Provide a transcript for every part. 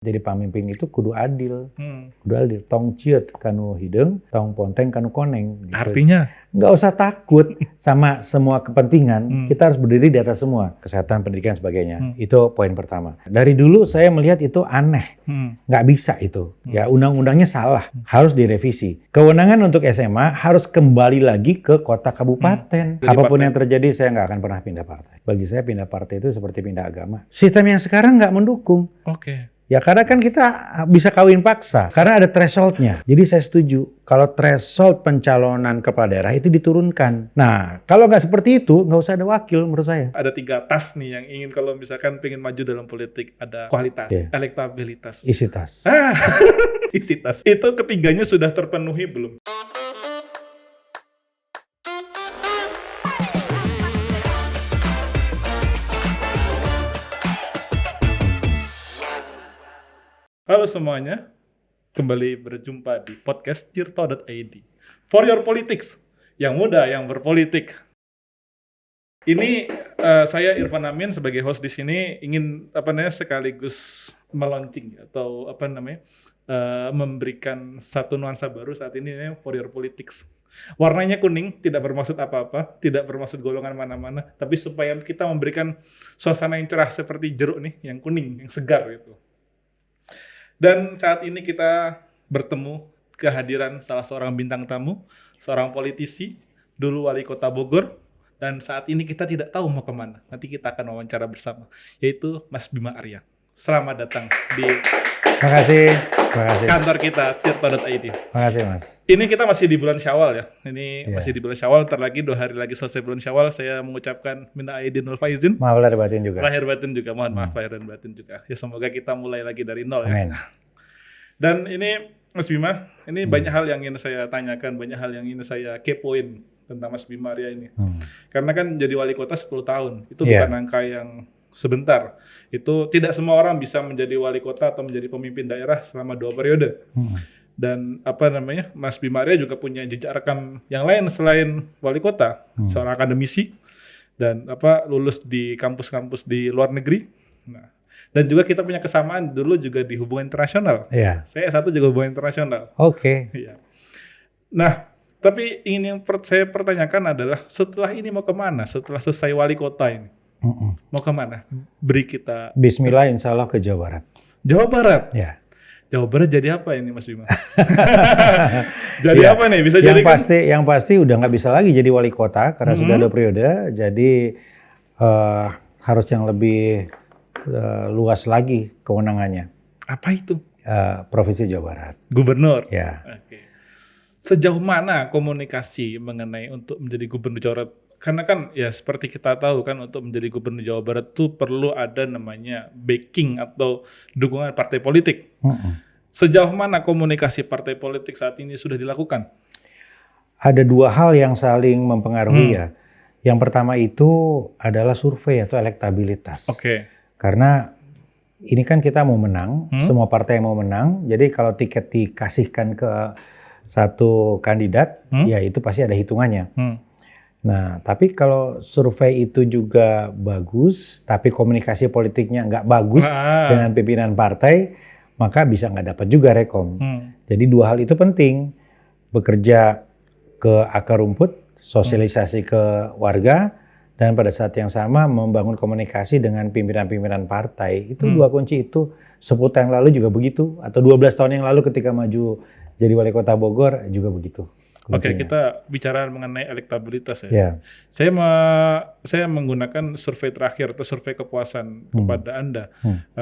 Jadi pamimpin itu kudu adil. Kudu adil. Tong ciut kanu hideung, tong ponteng kanu koneng. Gitu. Artinya? Nggak usah takut sama semua kepentingan. Kita harus berdiri di atas semua. Kesehatan, pendidikan, sebagainya. Itu poin pertama. Dari dulu saya melihat itu aneh. Nggak bisa itu. Ya undang-undangnya salah. Harus direvisi. Kewenangan untuk SMA harus kembali lagi ke kota kabupaten. Apapun yang terjadi saya nggak akan pernah pindah partai. Bagi saya pindah partai itu seperti pindah agama. Sistem yang sekarang nggak mendukung. Oke. Ya karena kan kita bisa kawin paksa, karena ada thresholdnya. Jadi saya setuju kalau threshold pencalonan kepala daerah itu diturunkan. Nah kalau nggak seperti itu nggak usah ada wakil menurut saya. Ada 3 tas nih yang ingin kalau misalkan pengen maju dalam politik. Ada kualitas, elektabilitas, isi tas. Isi tas. Itu ketiganya sudah terpenuhi belum? Halo semuanya, kembali berjumpa di podcast Tirto.id. For your politics, yang muda yang berpolitik. Ini saya Irfan Amin sebagai host di sini ingin sekaligus melaunching atau memberikan satu nuansa baru saat ini For your politics. Warnanya kuning, tidak bermaksud apa-apa, tidak bermaksud golongan mana-mana, tapi supaya kita memberikan suasana yang cerah seperti jeruk nih, yang kuning, yang segar gitu. Dan saat ini kita bertemu kehadiran salah seorang bintang tamu, seorang politisi, dulu wali kota Bogor, dan saat ini kita tidak tahu mau kemana. Nanti kita akan wawancara bersama, yaitu Mas Bima Arya. Selamat datang di Terima kasih. Kantor kita, Tirto.id. Terima kasih Mas. Ini kita masih di bulan Syawal ya. Masih di bulan Syawal, ntar lagi 2 hari lagi selesai bulan Syawal. Saya mengucapkan minna aidin wal faizin. Maaf lahir batin juga. Lahir batin juga, mohon maaf lahir dan batin juga. Ya semoga kita mulai lagi dari nol ya. Amin. Dan ini Mas Bima, ini banyak hal yang ingin saya tanyakan, banyak hal yang ingin saya kepoin tentang Mas Bima Arya ini. Karena kan jadi wali kota 10 tahun, itu bukan angka yang sebentar. Itu tidak semua orang bisa menjadi wali kota atau menjadi pemimpin daerah selama 2 periode. Dan Mas Bima Arya juga punya jejak rekam yang lain selain wali kota, seorang akademisi dan lulus di kampus-kampus di luar negeri. Nah, dan juga kita punya kesamaan dulu juga di hubungan internasional. Iya. Saya S1 juga hubungan internasional. Oke. Iya. Nah, tapi yang saya pertanyakan adalah setelah ini mau kemana? Setelah selesai wali kota ini, mau kemana? Beri kita. Bismillah, insya Allah ke Jawa Barat. Jawa Barat. Ya. Jawa Barat jadi apa ini Mas Bima? Jadi apa nih? Bisa jadi yang pasti udah nggak bisa lagi jadi wali kota karena sudah 2 periode. Jadi harus yang lebih luas lagi kewenangannya. Apa itu? Provinsi Jawa Barat. Gubernur. Ya. Oke. Sejauh mana komunikasi mengenai untuk menjadi gubernur Jawa Barat? Karena kan ya seperti kita tahu kan untuk menjadi gubernur Jawa Barat itu perlu ada namanya backing atau dukungan partai politik. Sejauh mana komunikasi partai politik saat ini sudah dilakukan? Ada 2 hal yang saling mempengaruhi ya. Yang pertama itu adalah survei atau elektabilitas. Oke. Karena ini kan kita mau menang, semua partai mau menang. Jadi kalau tiket dikasihkan ke satu kandidat, ya itu pasti ada hitungannya. Nah, tapi kalau survei itu juga bagus, tapi komunikasi politiknya nggak bagus dengan pimpinan partai, maka bisa nggak dapat juga rekom. Jadi 2 hal itu penting, bekerja ke akar rumput, sosialisasi ke warga, dan pada saat yang sama membangun komunikasi dengan pimpinan-pimpinan partai. Itu 2 kunci itu. 10 tahun yang lalu juga begitu, atau 12 tahun yang lalu ketika maju jadi wali kota Bogor juga begitu. Oke, kita bicara mengenai elektabilitas ya. Yeah. Saya menggunakan survei terakhir atau survei kepuasan kepada Anda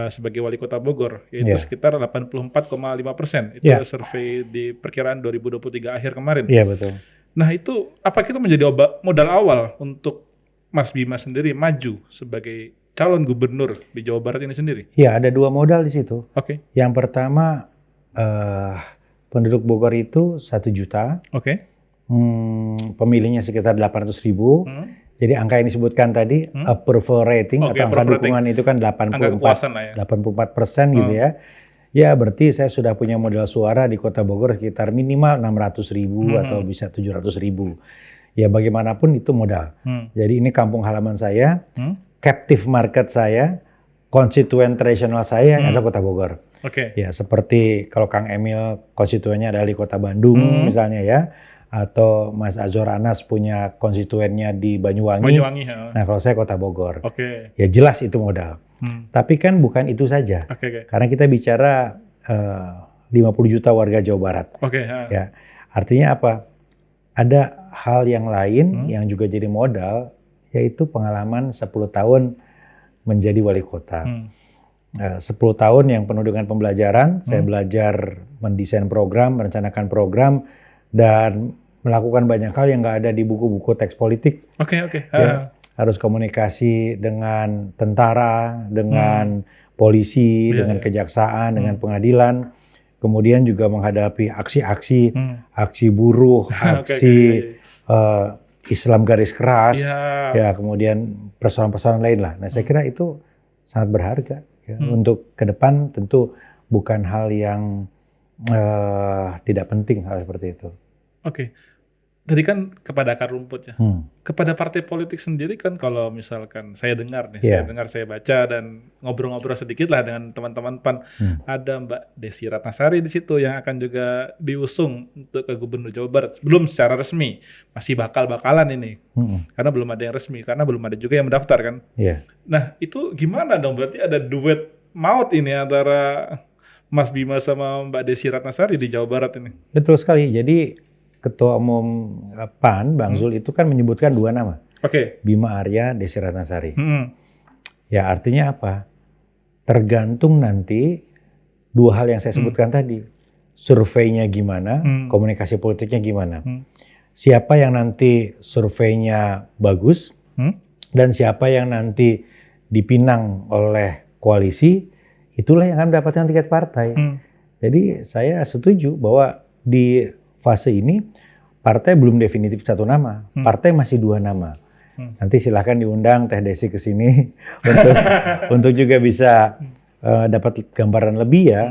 sebagai wali kota Bogor, yaitu sekitar 84,5%. Itu survei di perkiraan 2023 akhir kemarin. Iya, betul. Nah itu, apa itu menjadi modal awal untuk Mas Bima sendiri maju sebagai calon gubernur di Jawa Barat ini sendiri? Iya, ada 2 modal di situ. Oke. Yang pertama, penduduk Bogor itu 1 juta. Oke. Pemilihnya sekitar 800.000. Jadi angka yang disebutkan tadi, approval rating atau angka dukungan itu kan 84% gitu ya. Ya berarti saya sudah punya modal suara di kota Bogor sekitar minimal 600.000 atau bisa 700.000. Ya bagaimanapun itu modal. Jadi ini kampung halaman saya, captive market saya, konstituen tradisional saya adalah kota Bogor. Oke. Ya seperti kalau Kang Emil konstituennya ada di Kota Bandung misalnya ya, atau Mas Azwar Anas punya konstituennya di Banyuwangi. Ya. Nah kalau saya Kota Bogor. Oke. Ya jelas itu modal. Tapi kan bukan itu saja. Oke. Karena kita bicara 50 juta warga Jawa Barat. Oke. Ya, artinya apa? Ada hal yang lain yang juga jadi modal, yaitu pengalaman 10 tahun menjadi wali kota. 10 tahun yang penuh dengan pembelajaran. Saya belajar mendesain program, merencanakan program, dan melakukan banyak hal yang nggak ada di buku-buku teks politik. Oke. Ya, harus komunikasi dengan tentara, dengan polisi, dengan kejaksaan, dengan pengadilan. Kemudian juga menghadapi aksi-aksi, aksi buruh, aksi Islam garis keras, ya kemudian persoalan-persoalan lain lah. Nah saya kira itu sangat berharga ya, untuk ke depan tentu bukan hal yang tidak penting hal seperti itu. Oke. Tadi kan kepada akar rumput ya. Kepada partai politik sendiri kan kalau misalkan saya dengar nih, saya baca dan ngobrol-ngobrol sedikit lah dengan teman-teman PAN. Ada Mbak Desi Ratnasari di situ yang akan juga diusung untuk ke Gubernur Jawa Barat. Belum secara resmi, masih bakal-bakalan ini. Karena belum ada yang resmi, karena belum ada juga yang mendaftar kan. Nah itu gimana dong? Berarti ada duet maut ini antara Mas Bima sama Mbak Desi Ratnasari di Jawa Barat ini. Betul sekali. Jadi Ketua Umum PAN, Bang Zul itu kan menyebutkan 2 nama. Oke. Bima Arya, Desi Ratnasari. Ya artinya apa? Tergantung nanti 2 hal yang saya sebutkan tadi. Surveinya gimana, komunikasi politiknya gimana. Siapa yang nanti surveinya bagus, dan siapa yang nanti dipinang oleh koalisi, itulah yang akan mendapatkan tiket partai. Jadi saya setuju bahwa di fase ini partai belum definitif 1 nama, partai masih 2 nama. Nanti silahkan diundang Teh Desi ke sini untuk juga bisa dapat gambaran lebih ya.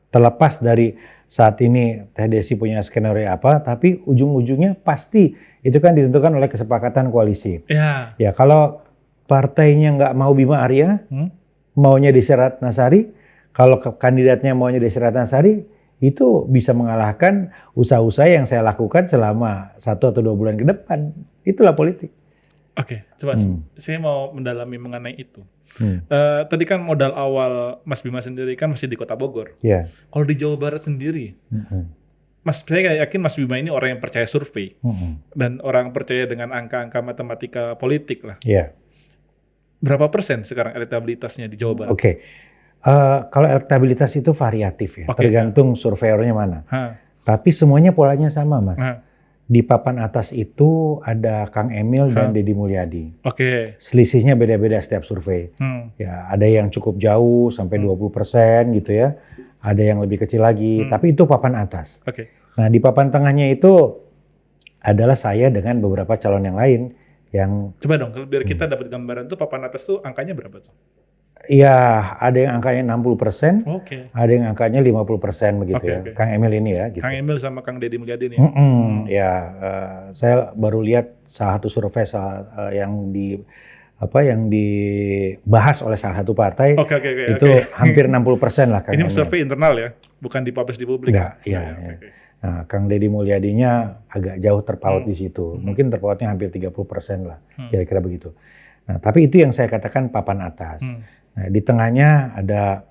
Terlepas dari saat ini Teh Desi punya skenario apa, tapi ujung-ujungnya pasti itu kan ditentukan oleh kesepakatan koalisi. Ya kalau partainya nggak mau Bima Arya, maunya Desi Ratnasari, kalau kandidatnya maunya Desi Ratnasari, itu bisa mengalahkan usaha-usaha yang saya lakukan selama 1 atau 2 bulan ke depan. Itulah politik. Oke, coba saya mau mendalami mengenai itu. Tadi kan modal awal Mas Bima sendiri kan masih di Kota Bogor. Kalau di Jawa Barat sendiri, saya yakin Mas Bima ini orang yang percaya survei. Dan orang percaya dengan angka-angka matematika politik lah. Berapa persen sekarang elektabilitasnya di Jawa Barat? Kalau elektabilitas itu variatif ya, tergantung surveyornya mana. Tapi semuanya polanya sama, Mas. Di papan atas itu ada Kang Emil dan Deddy Mulyadi. Selisihnya beda-beda setiap survei. Ya, ada yang cukup jauh sampai 20% gitu ya. Ada yang lebih kecil lagi, tapi itu papan atas. Nah, di papan tengahnya itu adalah saya dengan beberapa calon yang lain yang coba dong, biar kita dapat gambaran tuh papan atas tuh angkanya berapa tuh? Iya, ada yang angkanya 60%, ada yang angkanya 50% begitu ya. Kang Emil ini ya. Gitu. Kang Emil sama Kang Deddy Mulyadi ini. Ya, saya baru lihat salah satu survei yang dibahas oleh salah satu partai itu hampir 60% lah Kang Emil. Ini survei internal ya, bukan dipublish di publik. Enggak, iya. Nah, Kang Deddy Mulyadinya agak jauh terpaut di situ. Mungkin terpautnya hampir 30% lah, kira-kira begitu. Nah, tapi itu yang saya katakan papan atas. Nah, di tengahnya ada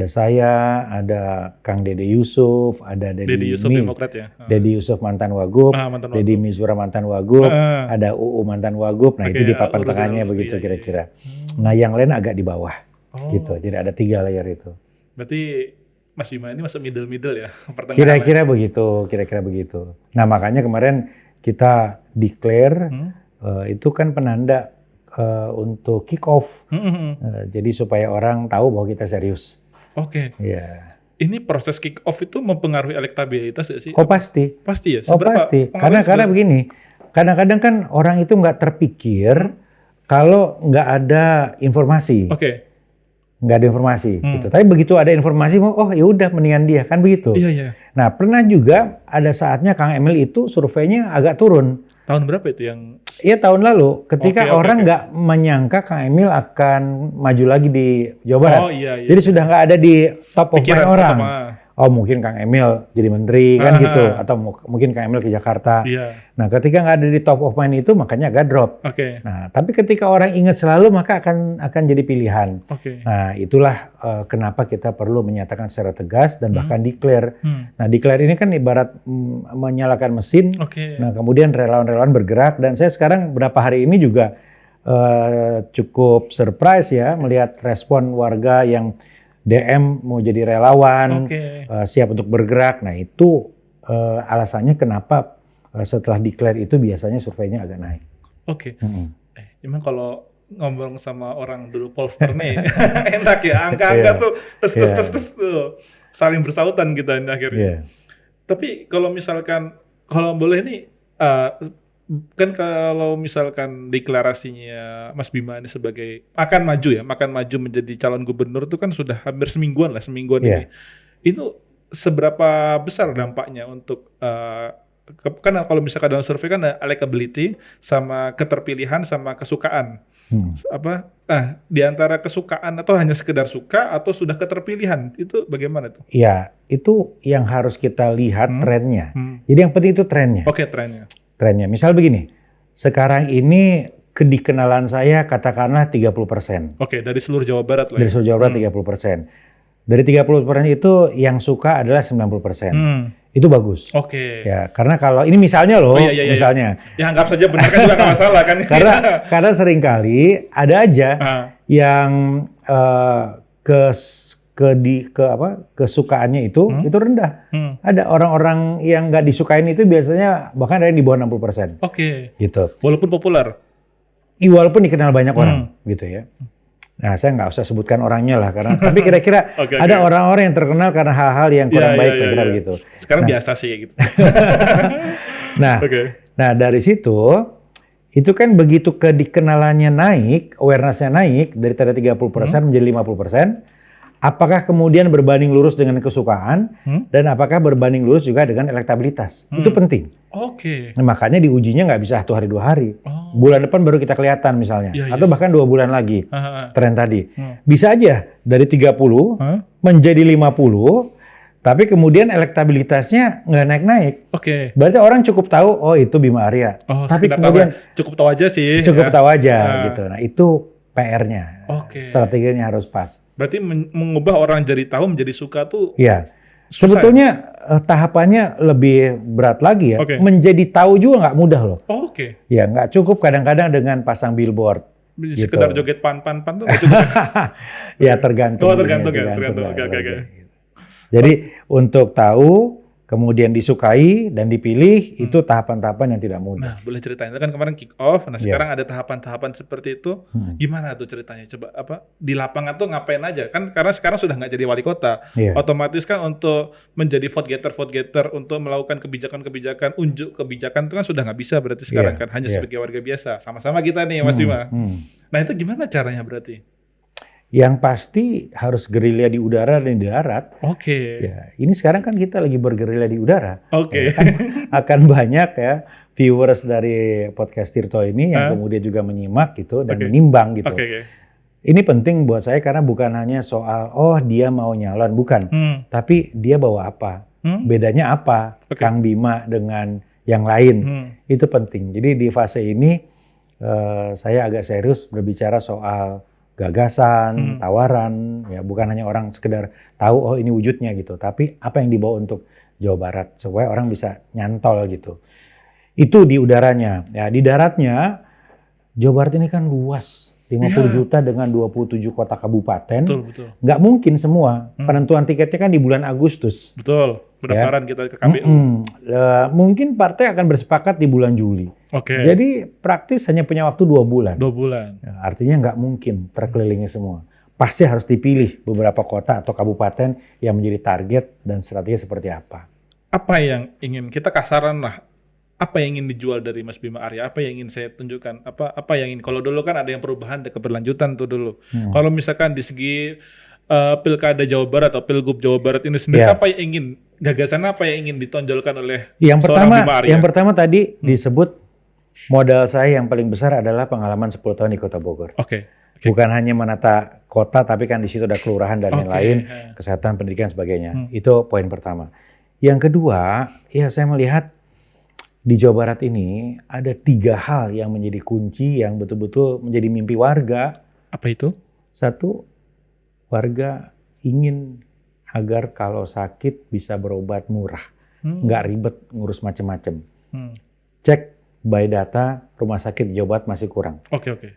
saya, ada Kang Dede Yusuf, ada Deddy Yusuf Demokrat ya. Deddy Yusuf mantan Wagub, Deddy Mizwar mantan Wagub, ada UU mantan Wagub. Nah, itu di papan tengahnya begitu kira-kira. Nah, yang lain agak di bawah. Gitu. Jadi ada 3 layer itu. Berarti Mas Bima ini masuk middle ya, kira-kira begitu. Nah, makanya kemarin kita declare itu kan penanda untuk kick off. Jadi supaya orang tahu bahwa kita serius. Ini proses kick off itu mempengaruhi elektabilitas nggak sih? Pasti. Pasti ya? Pasti. Karena begini, kadang-kadang kan orang itu nggak terpikir kalau nggak ada informasi. Nggak ada informasi gitu. Tapi begitu ada informasi, oh ya udah mendingan dia, kan begitu. Nah, pernah juga ada saatnya Kang Emil itu surveinya agak turun. Tahun berapa itu yang? Iya tahun lalu, ketika orang Oke. nggak menyangka Kang Emil akan maju lagi di Jawa Barat. Oh iya. Jadi sudah nggak ada di top of mind Pikiran orang. pertama. Oh mungkin Kang Emil jadi menteri kan gitu, atau mungkin Kang Emil ke Jakarta. Iya. Nah ketika nggak ada di top of mind itu makanya agak drop. Oke. Nah tapi ketika orang ingat selalu maka akan jadi pilihan. Oke. Nah itulah kenapa kita perlu menyatakan secara tegas dan bahkan declare. Nah declare ini kan ibarat menyalakan mesin. Oke. Nah kemudian relawan-relawan bergerak dan saya sekarang beberapa hari ini juga cukup surprise ya melihat respon warga yang DM mau jadi relawan, siap untuk bergerak. Nah itu alasannya kenapa setelah declare itu biasanya surveinya agak naik. Oke. Emang kalau ngomong sama orang dulu polster nih enak ya, angka-angka tuh tes tuh saling bersautan kita ini akhirnya. Tapi kalau misalkan, kalau boleh nih, kan kalau misalkan deklarasinya Mas Bima ini sebagai akan maju menjadi calon gubernur itu kan sudah hampir semingguan ini. Itu seberapa besar dampaknya untuk kan kalau misalkan dalam survei kan ada electability sama keterpilihan sama kesukaan. Di antara kesukaan atau hanya sekedar suka atau sudah keterpilihan itu bagaimana tuh? Ya, itu yang harus kita lihat trennya. Jadi yang penting itu trennya. Oke, trennya. Misal begini, sekarang ini kedikenalan saya katakanlah 30%. Oke, dari seluruh Jawa Barat lah. Dari seluruh Jawa Barat 30%. Dari 30% itu yang suka adalah 90%. Itu bagus. Oke. Ya, karena kalau ini misalnya loh, misalnya. Ya anggap saja benar kan juga nggak masalah kan. karena seringkali ada aja yang kesukaannya itu rendah. Ada orang-orang yang nggak disukain itu biasanya bahkan ada yang di bawah 60%. Oke. Gitu. Walaupun populer. Walaupun dikenal banyak orang, gitu ya. Nah, saya nggak usah sebutkan orangnya lah, karena tapi kira-kira ada orang-orang yang terkenal karena hal-hal yang kurang baik, kira-kira begitu. Sekarang biasa sih gitu. Nah dari situ, itu kan begitu kedikenalannya naik, awareness-nya naik dari tadi 30% menjadi 50%. Apakah kemudian berbanding lurus dengan kesukaan dan apakah berbanding lurus juga dengan elektabilitas? Itu penting. Nah, makanya diujinya nggak bisa 1 hari 2 hari. Bulan depan baru kita kelihatan misalnya, atau bahkan 2 bulan lagi tren tadi. Bisa aja dari 30 menjadi 50, tapi kemudian elektabilitasnya nggak naik-naik. Berarti orang cukup tahu, oh itu Bima Arya. Tapi kemudian cukup tahu aja sih. Cukup tahu aja gitu. Nah itu PR-nya. Strateginya harus pas. Berarti mengubah orang jadi tahu menjadi suka tuh. Iya. Sebetulnya tahapannya lebih berat lagi ya. Menjadi tahu juga nggak mudah loh. Ya nggak cukup kadang-kadang dengan pasang billboard. Sekedar joget pan tuh nggak cukup. Ya tergantung. Tergantung. Jadi untuk tahu, kemudian disukai dan dipilih itu tahapan-tahapan yang tidak mudah. Nah, boleh ceritain itu kan kemarin kick off. Nah, sekarang ada tahapan-tahapan seperti itu. Gimana tuh ceritanya? Coba di lapangan tuh ngapain aja? Kan karena sekarang sudah nggak jadi wali kota. Otomatis kan untuk menjadi vote getter untuk melakukan kebijakan-kebijakan, unjuk kebijakan itu kan sudah nggak bisa berarti sekarang kan hanya sebagai warga biasa. Sama-sama kita nih Mas Bima. Nah, itu gimana caranya berarti? Yang pasti harus gerilya di udara dan di darat. Ya, ini sekarang kan kita lagi bergerilya di udara. Ya, kan akan banyak ya viewers dari podcast Tirto ini yang kemudian juga menyimak gitu dan menimbang gitu. Ini penting buat saya karena bukan hanya soal dia mau nyalon, bukan. Tapi dia bawa apa? Bedanya apa? Kang Bima dengan yang lain. Itu penting. Jadi di fase ini saya agak serius berbicara soal gagasan, tawaran, ya bukan hanya orang sekedar tahu ini wujudnya gitu, tapi apa yang dibawa untuk Jawa Barat supaya orang bisa nyantol gitu. Itu di udaranya. Ya di daratnya Jawa Barat ini kan luas, 50 juta dengan 27 kota kabupaten. Betul. Nggak mungkin semua. Penentuan tiketnya kan di bulan Agustus. Betul. Pendaftaran kita ke KPU. Mungkin partai akan bersepakat di bulan Juli. Jadi praktis hanya punya waktu 2 bulan. 2 bulan. Ya, artinya nggak mungkin terkelilingi semua. Pasti harus dipilih beberapa kota atau kabupaten yang menjadi target dan strategi seperti apa. Apa yang ingin kita kasaran lah? Apa yang ingin dijual dari Mas Bima Arya? Apa yang ingin saya tunjukkan? Apa yang ingin? Kalau dulu kan ada yang perubahan, ada keberlanjutan tuh dulu. Kalau misalkan di segi pilkada Jawa Barat atau pilgub Jawa Barat ini sendiri, apa yang ingin, gagasan apa yang ingin ditonjolkan oleh yang seorang Bima Arya? Yang pertama tadi disebut Modal saya yang paling besar adalah pengalaman 10 tahun di Kota Bogor. Oke. Bukan hanya menata kota, tapi kan di situ ada kelurahan dan lain-lain, kesehatan, pendidikan, sebagainya. Itu poin pertama. Yang kedua, ya saya melihat di Jawa Barat ini ada 3 hal yang menjadi kunci yang betul-betul menjadi mimpi warga. Apa itu? 1, warga ingin agar kalau sakit bisa berobat murah, nggak ribet ngurus macam-macam. Cek by data, rumah sakit di Jawa Barat masih kurang.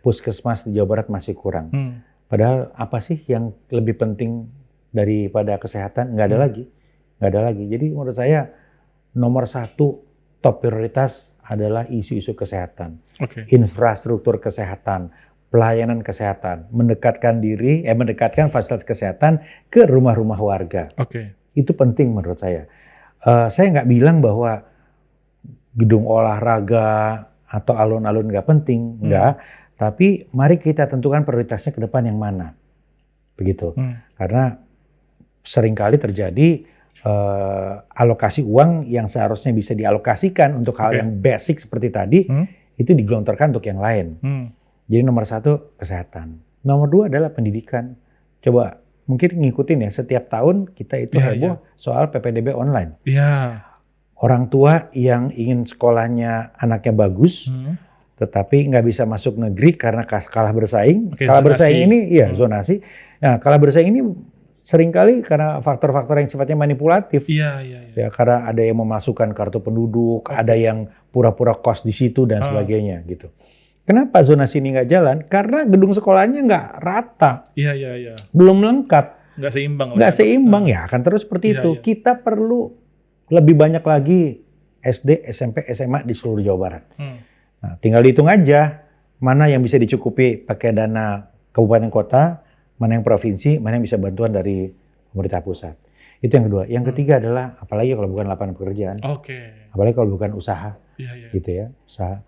Puskesmas di Jawa Barat masih kurang. Padahal apa sih yang lebih penting daripada kesehatan? Nggak ada lagi. Jadi menurut saya nomor 1 top prioritas adalah isu-isu kesehatan, infrastruktur kesehatan, pelayanan kesehatan, mendekatkan fasilitas kesehatan ke rumah-rumah warga. Itu penting menurut saya. Saya nggak bilang bahwa gedung olahraga atau alun-alun nggak penting, nggak. Tapi mari kita tentukan prioritasnya ke depan yang mana, begitu. Karena seringkali terjadi alokasi uang yang seharusnya bisa dialokasikan untuk hal yang basic seperti tadi, itu digelontorkan untuk yang lain. Jadi nomor 1 kesehatan, nomor 2 adalah pendidikan. Coba mungkin ngikutin ya, setiap tahun kita itu heboh soal PPDB online. Orang tua yang ingin sekolahnya anaknya bagus, tetapi nggak bisa masuk negeri karena kalah bersaing. Kalah bersaing ini zonasi. Nah, kalah bersaing ini seringkali karena faktor-faktor yang sifatnya manipulatif. Ya, karena ada yang memasukkan kartu penduduk, ada yang pura-pura kos di situ dan sebagainya gitu. Kenapa zonasi ini nggak jalan? Karena gedung sekolahnya nggak rata. Belum lengkap. Nggak seimbang ya, akan terus seperti itu. Kita perlu lebih banyak lagi SD, SMP, SMA di seluruh Jawa Barat. Nah, tinggal dihitung aja mana yang bisa dicukupi pakai dana kabupaten kota, mana yang provinsi, mana yang bisa bantuan dari pemerintah pusat. Itu yang kedua. Yang ketiga adalah apalagi kalau bukan lapangan pekerjaan, apalagi kalau bukan usaha, gitu ya. Usaha.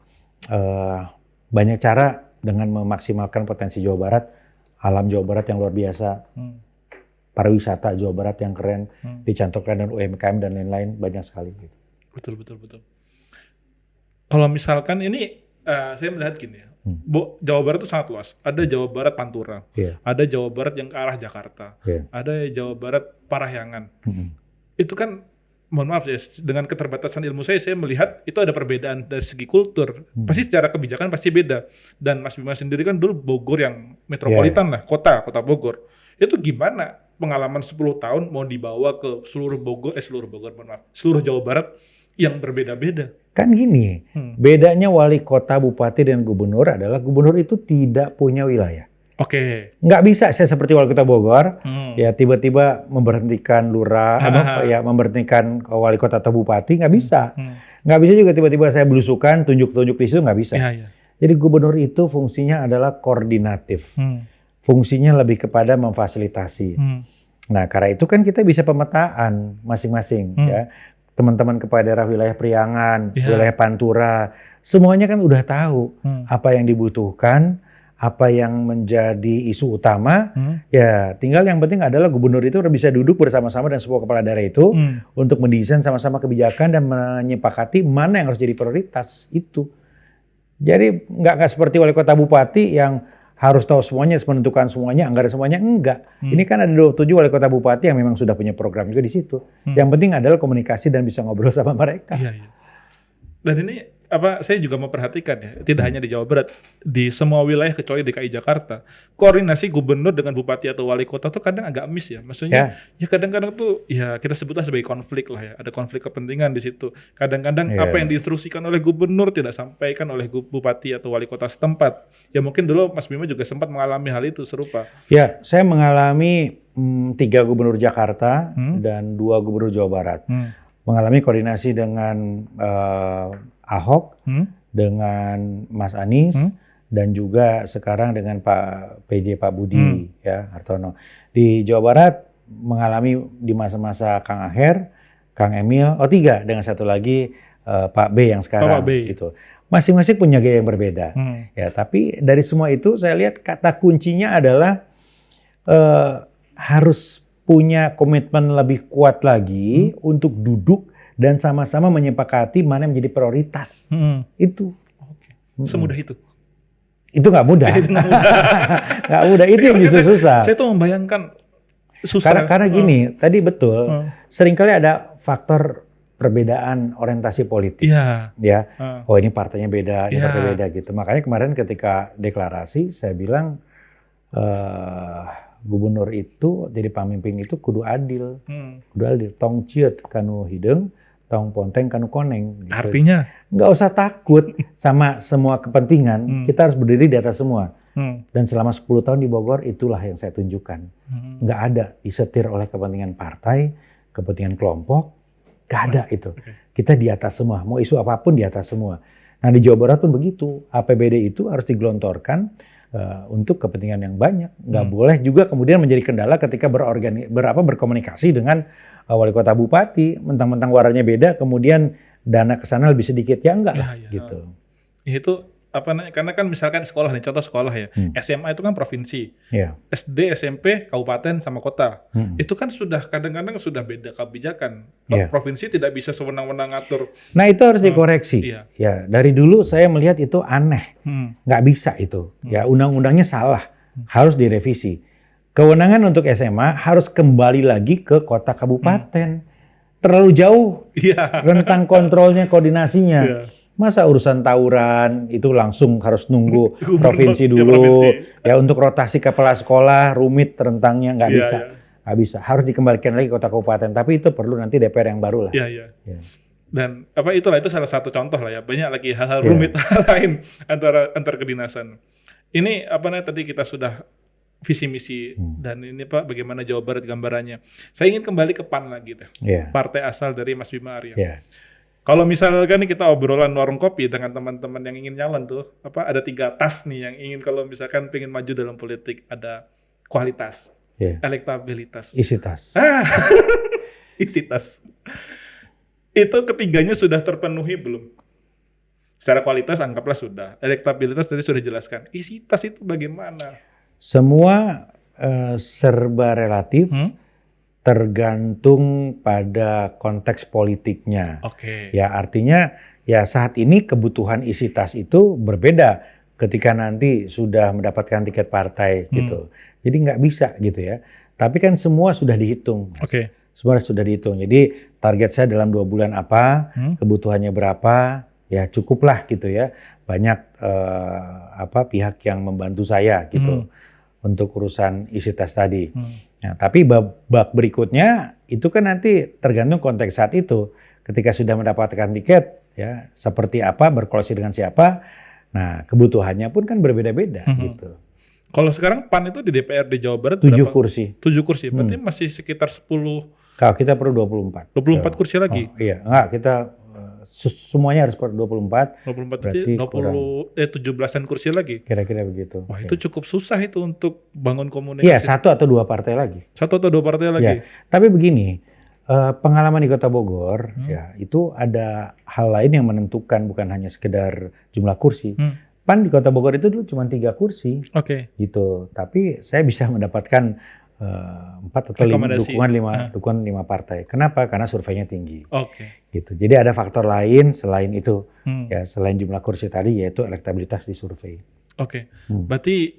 Banyak cara dengan memaksimalkan potensi Jawa Barat, alam Jawa Barat yang luar biasa. Pariwisata Jawa Barat yang keren, dicantumkan dan UMKM dan lain-lain, banyak sekali gitu. Betul. Kalau misalkan ini saya melihat gini ya, Jawa Barat itu sangat luas. Ada Jawa Barat Pantura, ada Jawa Barat yang ke arah Jakarta, ada Jawa Barat Parahyangan. Itu kan, mohon maaf ya, dengan keterbatasan ilmu saya melihat itu ada perbedaan dari segi kultur. Pasti secara kebijakan pasti beda. Dan Mas Bima sendiri kan dulu Bogor yang metropolitan lah, kota Bogor. Itu gimana pengalaman 10 tahun mau dibawa ke seluruh Jawa Barat yang berbeda-beda? Kan gini, bedanya wali kota, bupati, dan gubernur adalah gubernur itu tidak punya wilayah. Nggak bisa saya seperti wali kota Bogor, ya tiba-tiba memberhentikan lurah, memberhentikan wali kota atau bupati, nggak bisa. Nggak bisa juga tiba-tiba saya belusukan, tunjuk-tunjuk di situ, nggak bisa. Jadi gubernur itu fungsinya adalah koordinatif. Fungsinya lebih kepada memfasilitasi. Nah, karena itu kan kita bisa pemetaan masing-masing ya. Teman-teman kepala daerah wilayah Priangan, wilayah Pantura, semuanya kan udah tahu apa yang dibutuhkan, apa yang menjadi isu utama. Ya, tinggal yang penting adalah gubernur itu bisa duduk bersama-sama dan semua kepala daerah itu untuk mendesain sama-sama kebijakan dan menyepakati mana yang harus jadi prioritas itu. Jadi nggak seperti wali kota bupati yang harus tahu semuanya, menentukan semuanya, anggaran semuanya, enggak. Ini kan ada 27 wali kota bupati yang memang sudah punya program juga di situ. Yang penting adalah komunikasi dan bisa ngobrol sama mereka. Dan ini saya juga memperhatikan ya, tidak hanya di Jawa Barat, di semua wilayah kecuali DKI Jakarta, koordinasi gubernur dengan bupati atau wali kota tuh kadang agak miss ya. Maksudnya ya kadang-kadang tuh ya kita sebutlah sebagai konflik lah ya, ada konflik kepentingan di situ. Kadang-kadang apa yang diinstruksikan oleh gubernur tidak sampaikan oleh bupati atau wali kota setempat. Ya mungkin dulu Mas Bima juga sempat mengalami hal itu serupa. Ya, saya mengalami 3 gubernur Jakarta dan 2 gubernur Jawa Barat. Mengalami koordinasi dengan Ahok, dengan Mas Anies, dan juga sekarang dengan Pak PJ Pak Budi ya Hartono. Di Jawa Barat mengalami di masa-masa Kang Aher, Kang Emil, 3 dengan satu lagi Pak B yang sekarang gitu. Masing-masing punya gaya yang berbeda. Ya, tapi dari semua itu saya lihat kata kuncinya adalah harus punya komitmen lebih kuat lagi untuk duduk dan sama-sama menyepakati mana yang menjadi prioritas. Itu. semudah itu. Itu nggak mudah. Nggak mudah, itu yang justru susah. Saya tuh membayangkan susah. Karena gini, tadi betul, seringkali ada faktor perbedaan orientasi politik. Ya. Oh ini partainya beda, ini partai beda gitu. Makanya kemarin ketika deklarasi, saya bilang gubernur itu jadi pemimpin itu kudu adil. Kudu adil. Tong ciut kanu hidung, tong ponteng kanu koneng. Gitu. Artinya? Nggak usah takut sama semua kepentingan, kita harus berdiri di atas semua. Dan selama 10 tahun di Bogor, itulah yang saya tunjukkan. Nggak ada disetir oleh kepentingan partai, kepentingan kelompok, nggak ada itu. Kita di atas semua, mau isu apapun di atas semua. Nah di Jawa Barat pun begitu, APBD itu harus digelontorkan untuk kepentingan yang banyak. Nggak boleh juga kemudian menjadi kendala ketika berkomunikasi dengan wali kota bupati, mentang-mentang warnanya beda, kemudian dana ke sana lebih sedikit, ya enggak lah gitu. Itu apa namanya? Karena kan misalkan sekolah nih, contoh sekolah ya, SMA itu kan provinsi, SD, SMP, kabupaten sama kota. Itu kan sudah kadang-kadang sudah beda kebijakan. Provinsi tidak bisa sewenang-wenang ngatur. Nah itu harus dikoreksi. Ya dari dulu saya melihat itu aneh, nggak bisa itu. Ya undang-undangnya salah, harus direvisi. Kewenangan untuk SMA harus kembali lagi ke kota kabupaten. Terlalu jauh rentang kontrolnya, koordinasinya. Masa urusan tawuran itu langsung harus nunggu provinsi dulu. Ya untuk rotasi kepala sekolah rumit rentangnya, nggak bisa. Nggak bisa. Harus dikembalikan lagi ke kota kabupaten. Tapi itu perlu nanti DPR yang baru lah. Dan itu salah satu contoh lah ya. Banyak lagi hal-hal rumit lain antar kedinasan. Ini tadi kita sudah visi misi dan ini Pak bagaimana Jawa Barat gambarannya. Saya ingin kembali ke PAN lagi deh. Partai asal dari Mas Bima Arya. Kalau misalkan nih kita obrolan warung kopi dengan teman-teman yang ingin nyalon tuh, ada 3 tas nih yang ingin kalau misalkan pengen maju dalam politik, ada kualitas, elektabilitas, isi tas. Isi tas. Itu ketiganya sudah terpenuhi belum? Secara kualitas anggaplah sudah, elektabilitas tadi sudah jelaskan. Isi tas itu bagaimana? Semua serba relatif, tergantung pada konteks politiknya. Ya artinya ya saat ini kebutuhan isi tas itu berbeda ketika nanti sudah mendapatkan tiket partai gitu. Jadi nggak bisa gitu ya. Tapi kan semua sudah dihitung. Semua sudah dihitung. Jadi target saya dalam 2 bulan apa, kebutuhannya berapa, ya cukuplah gitu ya. Banyak pihak yang membantu saya gitu. Untuk urusan isi tas tadi. Nah, tapi bab berikutnya itu kan nanti tergantung konteks saat itu. Ketika sudah mendapatkan tiket, ya seperti apa, berkoalisi dengan siapa. Nah, kebutuhannya pun kan berbeda-beda gitu. Kalau sekarang PAN itu di DPR di Jawa Barat 7 kursi. 7 kursi, berarti masih sekitar 10. Kalau kita perlu 24. 24 kursi lagi? Enggak, kita semuanya harus per 24. 24 berarti 17-an kursi lagi. Kira-kira begitu. Wah, itu cukup susah itu untuk bangun komunikasi. Iya, 1 atau 2 partai lagi. 1 atau 2 partai lagi. Ya. Tapi begini, pengalaman di Kota Bogor ya itu ada hal lain yang menentukan, bukan hanya sekedar jumlah kursi. PAN di Kota Bogor itu dulu cuma 3 kursi. Gitu. Tapi saya bisa mendapatkan 4 atau 5 dukungan 5 partai. Kenapa? Karena surveinya tinggi. Gitu. Jadi ada faktor lain selain itu, ya selain jumlah kursi tadi, yaitu elektabilitas di survei. Berarti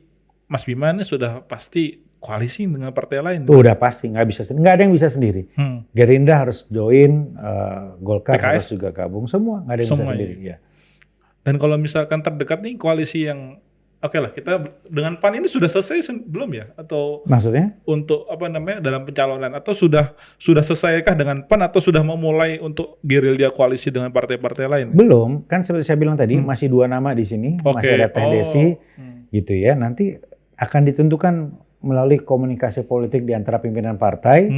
Mas Bima ini sudah pasti koalisi dengan partai lain. Udah pasti, nggak ada yang bisa sendiri. Gerindra harus join, Golkar PKS harus juga gabung, semua nggak ada yang bisa sendiri. Ya. Dan kalau misalkan terdekat nih koalisi yang lah, kita dengan PAN ini sudah selesai belum ya? Atau maksudnya? Untuk dalam pencalonan, atau sudah selesaikah dengan PAN, atau sudah memulai untuk gerilya koalisi dengan partai-partai lain? Belum, kan seperti saya bilang tadi masih 2 nama di sini, masih ada Teh Desi, gitu ya. Nanti akan ditentukan melalui komunikasi politik di antara pimpinan partai.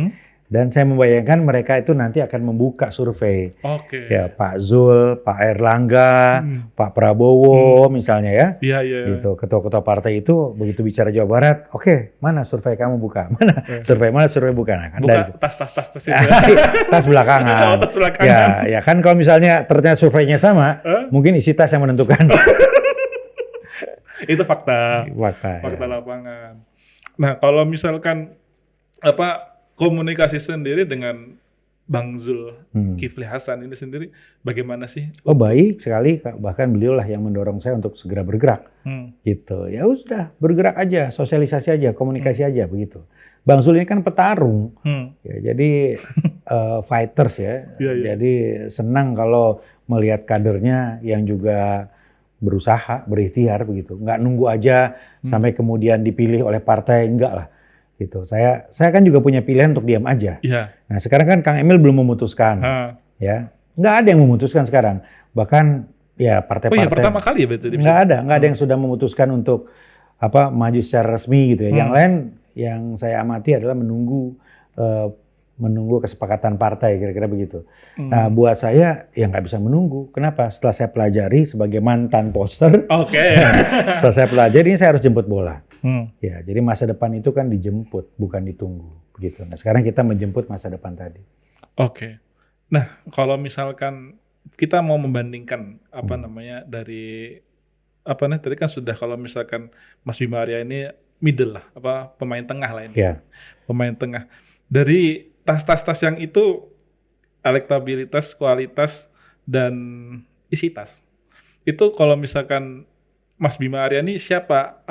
Dan saya membayangkan mereka itu nanti akan membuka survei. Ya, Pak Zul, Pak Erlangga, Pak Prabowo misalnya ya. Gitu. Ketua-ketua partai itu begitu bicara Jawa Barat, mana survei kamu buka? Mana survei buka? Nah, kan buka tas itu. Tas belakangan. Tas belakangan. Ya kan kalau misalnya ternyata surveinya sama, mungkin isi tas yang menentukan. Itu fakta lapangan. Nah, kalau misalkan komunikasi sendiri dengan Bang Zul Kifli Hasan ini sendiri bagaimana sih? Oh baik sekali, bahkan beliau lah yang mendorong saya untuk segera bergerak, gitu. Ya sudah bergerak aja, sosialisasi aja, komunikasi aja begitu. Bang Zul ini kan petarung, ya, jadi fighters ya, jadi senang kalau melihat kadernya yang juga berusaha, berikhtiar begitu, nggak nunggu aja sampai kemudian dipilih oleh partai, enggak lah. Gitu. Saya kan juga punya pilihan untuk diam aja. Yeah. Nah sekarang kan Kang Emil belum memutuskan, ya nggak ada yang memutuskan sekarang. Bahkan ya partai-partai. Pertama kali ya betul. Nggak ada yang sudah memutuskan untuk maju secara resmi gitu ya. Yang lain yang saya amati adalah menunggu kesepakatan partai kira-kira begitu. Nah buat saya ya nggak bisa menunggu. Kenapa? Setelah saya pelajari sebagai mantan poster, setelah saya pelajari ini saya harus jemput bola. Ya, jadi masa depan itu kan dijemput, bukan ditunggu, begitu. Nah, sekarang kita menjemput masa depan tadi. Oke. Nah, kalau misalkan kita mau membandingkan dari tadi kan sudah kalau misalkan Mas Bima Arya ini middle lah, pemain tengah lah ini. Yeah. Pemain tengah. Dari tas-tas yang itu elektabilitas, kualitas dan isi tas. Itu kalau misalkan Mas Bima Arya ini siapa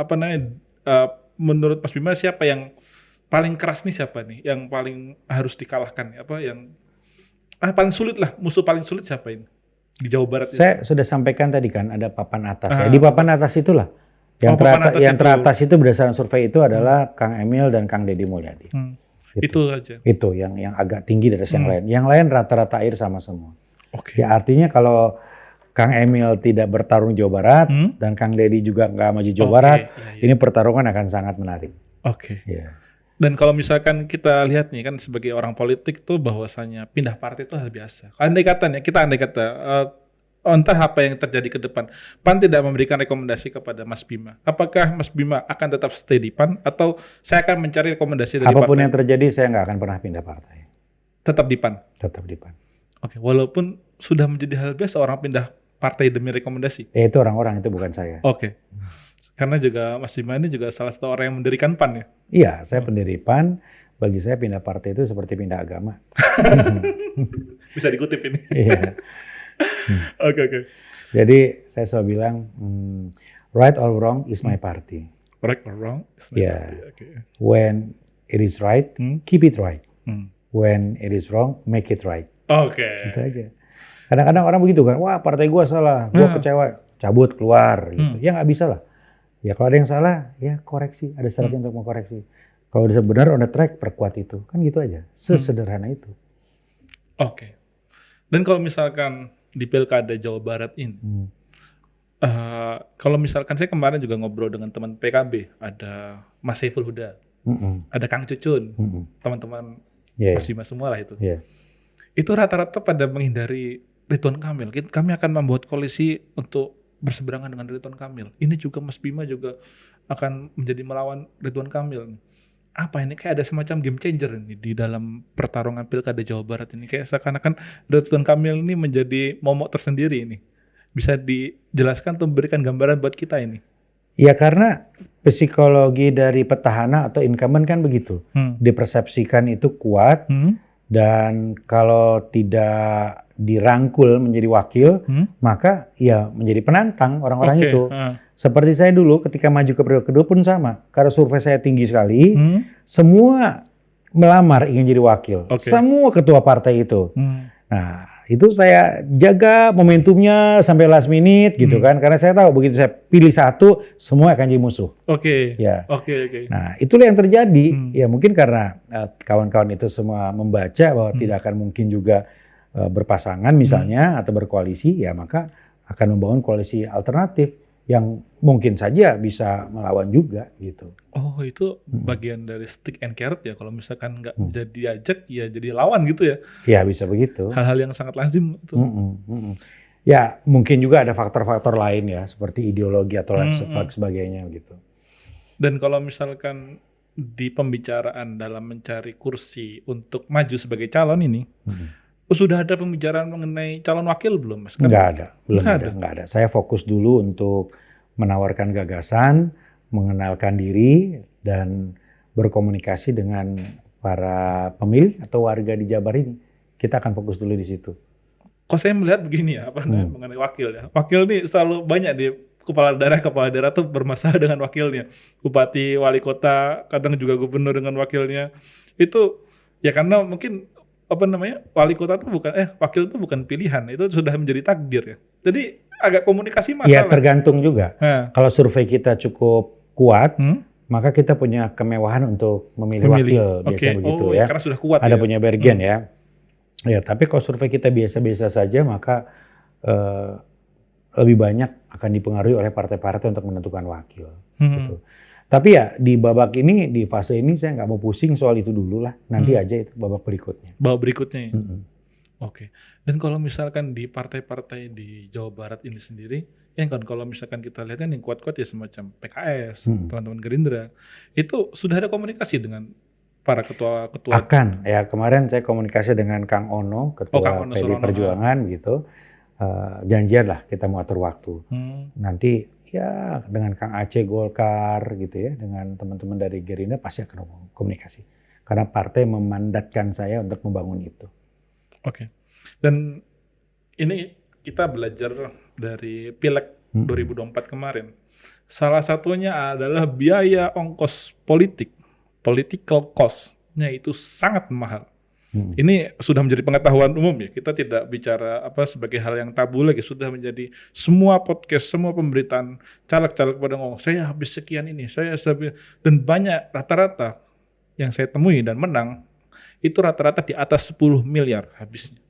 menurut Mas Bima siapa yang paling keras nih, siapa nih yang paling harus dikalahkan, yang paling sulit lah, musuh paling sulit siapa ini di Jawa Barat? Saya sudah sampaikan tadi kan ada papan atas ya. Di papan atas itulah yang teratas itu berdasarkan survei itu adalah Kang Emil dan Kang Deddy Mulyadi. Itu aja. Itu yang agak tinggi dari yang lain. Yang lain rata-rata air sama semua. Okay. Ya artinya kalau Kang Emil tidak bertarung Jawa Barat dan Kang Deddy juga nggak maju Jawa Barat, ini pertarungan akan sangat menarik. Oke. Ya. Dan kalau misalkan kita lihat nih kan sebagai orang politik tuh bahwasanya pindah partai itu hal biasa. Andai kata entah apa yang terjadi ke depan, PAN tidak memberikan rekomendasi kepada Mas Bima. Apakah Mas Bima akan tetap stay di PAN atau saya akan mencari rekomendasi dari apapun partai? Yang terjadi saya nggak akan pernah pindah partai. Tetap di PAN? Tetap di PAN. Oke, walaupun sudah menjadi hal biasa orang pindah partai demi rekomendasi. Itu orang-orang, itu bukan saya. Oke. Karena juga Mas Bima ini juga salah satu orang yang mendirikan PAN ya? Iya, saya pendiri PAN. Bagi saya pindah partai itu seperti pindah agama. Bisa dikutip ini. Iya. Oke. Jadi saya selalu bilang, right or wrong is my party. Right or wrong is my party. Okay. When it is right, keep it right. When it is wrong, make it right. Oke. Itu aja. Kadang-kadang orang begitu kan, wah partai gue salah, gue kecewa, cabut keluar. Gitu. Ya nggak bisa lah. Ya kalau ada yang salah, ya koreksi. Ada strategi untuk mengkoreksi. Kalau udah benar on the track, perkuat itu. Kan gitu aja. Sesederhana itu. Oke. Dan kalau misalkan di Pilkada Jawa Barat ini, kalau misalkan saya kemarin juga ngobrol dengan teman PKB, ada Mas Saiful Huda, ada Kang Cucun, teman-teman Mas Bima semua lah itu. Yeah. Itu rata-rata pada menghindari Ridwan Kamil. Kami akan membuat koalisi untuk berseberangan dengan Ridwan Kamil. Ini juga Mas Bima juga akan menjadi melawan Ridwan Kamil. Apa ini kayak ada semacam game changer ini di dalam pertarungan Pilkada Jawa Barat ini. Kayak seakan-akan Ridwan Kamil ini menjadi momok tersendiri ini. Bisa dijelaskan atau memberikan gambaran buat kita ini? Ya karena psikologi dari petahana atau incumbent kan begitu. Dipersepsikan itu kuat. Dan kalau tidak dirangkul menjadi wakil, maka ya menjadi penantang orang-orang itu. Seperti saya dulu ketika maju ke periode kedua pun sama. Karena survei saya tinggi sekali, semua melamar ingin jadi wakil. Semua ketua partai itu. Nah itu saya jaga momentumnya sampai last minute gitu kan. Karena saya tahu begitu saya pilih satu, semua akan jadi musuh. Ya. Nah itulah yang terjadi. Ya mungkin karena kawan-kawan itu semua membaca bahwa tidak akan mungkin juga berpasangan misalnya atau berkoalisi, ya maka akan membangun koalisi alternatif yang mungkin saja bisa melawan juga gitu. Oh itu bagian dari stick and carrot ya, kalau misalkan nggak jadi diajak ya jadi lawan gitu ya? Ya bisa begitu. Hal-hal yang sangat lazim itu. Ya mungkin juga ada faktor-faktor lain ya seperti ideologi atau lain sebagainya gitu. Dan kalau misalkan di pembicaraan dalam mencari kursi untuk maju sebagai calon ini, sudah ada pembicaraan mengenai calon wakil belum, Mas? Nggak ada. Saya fokus dulu untuk menawarkan gagasan, mengenalkan diri, dan berkomunikasi dengan para pemilih atau warga di Jabar ini. kita akan fokus dulu di situ. Kok saya melihat begini ya, mengenai wakil ya. Wakil nih selalu banyak di kepala daerah tuh bermasalah dengan wakilnya. Bupati, wali kota, kadang juga gubernur dengan wakilnya. Itu ya karena mungkin wali kota tuh wakil tuh bukan pilihan, itu sudah menjadi takdir ya. Jadi agak komunikasi masalah. Ya tergantung juga. Kalau survei kita cukup kuat, maka kita punya kemewahan untuk memilih wakil, biasa begitu ya. Karena sudah kuat. Ada punya bergen ya. Ya, tapi kalau survei kita biasa-biasa saja, maka lebih banyak akan dipengaruhi oleh partai-partai untuk menentukan wakil. Gitu. Tapi ya di babak ini, di fase ini saya nggak mau pusing soal itu dulu lah. Nanti aja itu babak berikutnya. Babak berikutnya ya? Oke. Dan kalau misalkan di partai-partai di Jawa Barat ini sendiri, ya kan kalau misalkan kita lihat kan yang kuat-kuat ya semacam PKS, teman-teman Gerindra, itu sudah ada komunikasi dengan para ketua-ketua? Akan, ya kemarin saya komunikasi dengan Kang Ono, ketua PD Perjuangan gitu. Janjian lah kita mau atur waktu. Nanti ya dengan Kang Aceh Golkar gitu ya, dengan teman-teman dari Gerindra pasti akan komunikasi. Karena partai memandatkan saya untuk membangun itu. Oke. Dan ini kita belajar dari Pileg 2024 kemarin. Salah satunya adalah biaya ongkos politik. Political cost-nya itu sangat mahal. Ini sudah menjadi pengetahuan umum ya. Kita tidak bicara sebagai hal yang tabu lagi. Sudah menjadi semua podcast, semua pemberitaan caleg-caleg pada ngomong, saya habis sekian ini, dan banyak rata-rata yang saya temui dan menang, itu rata-rata di atas 10 miliar habisnya.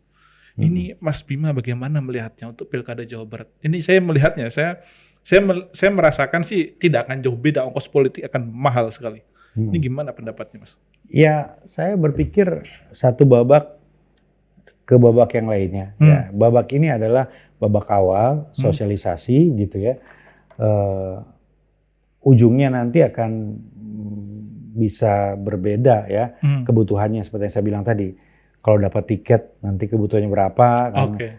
Ini Mas Bima bagaimana melihatnya untuk Pilkada Jawa Barat? Ini saya melihatnya, saya merasakan sih tidak akan jauh beda, ongkos politik akan mahal sekali. Ini gimana pendapatnya Mas? Ya, saya berpikir satu babak ke babak yang lainnya. Ya, babak ini adalah babak awal, sosialisasi gitu ya. Ujungnya nanti akan bisa berbeda ya kebutuhannya seperti yang saya bilang tadi. Kalau dapat tiket nanti kebutuhannya berapa,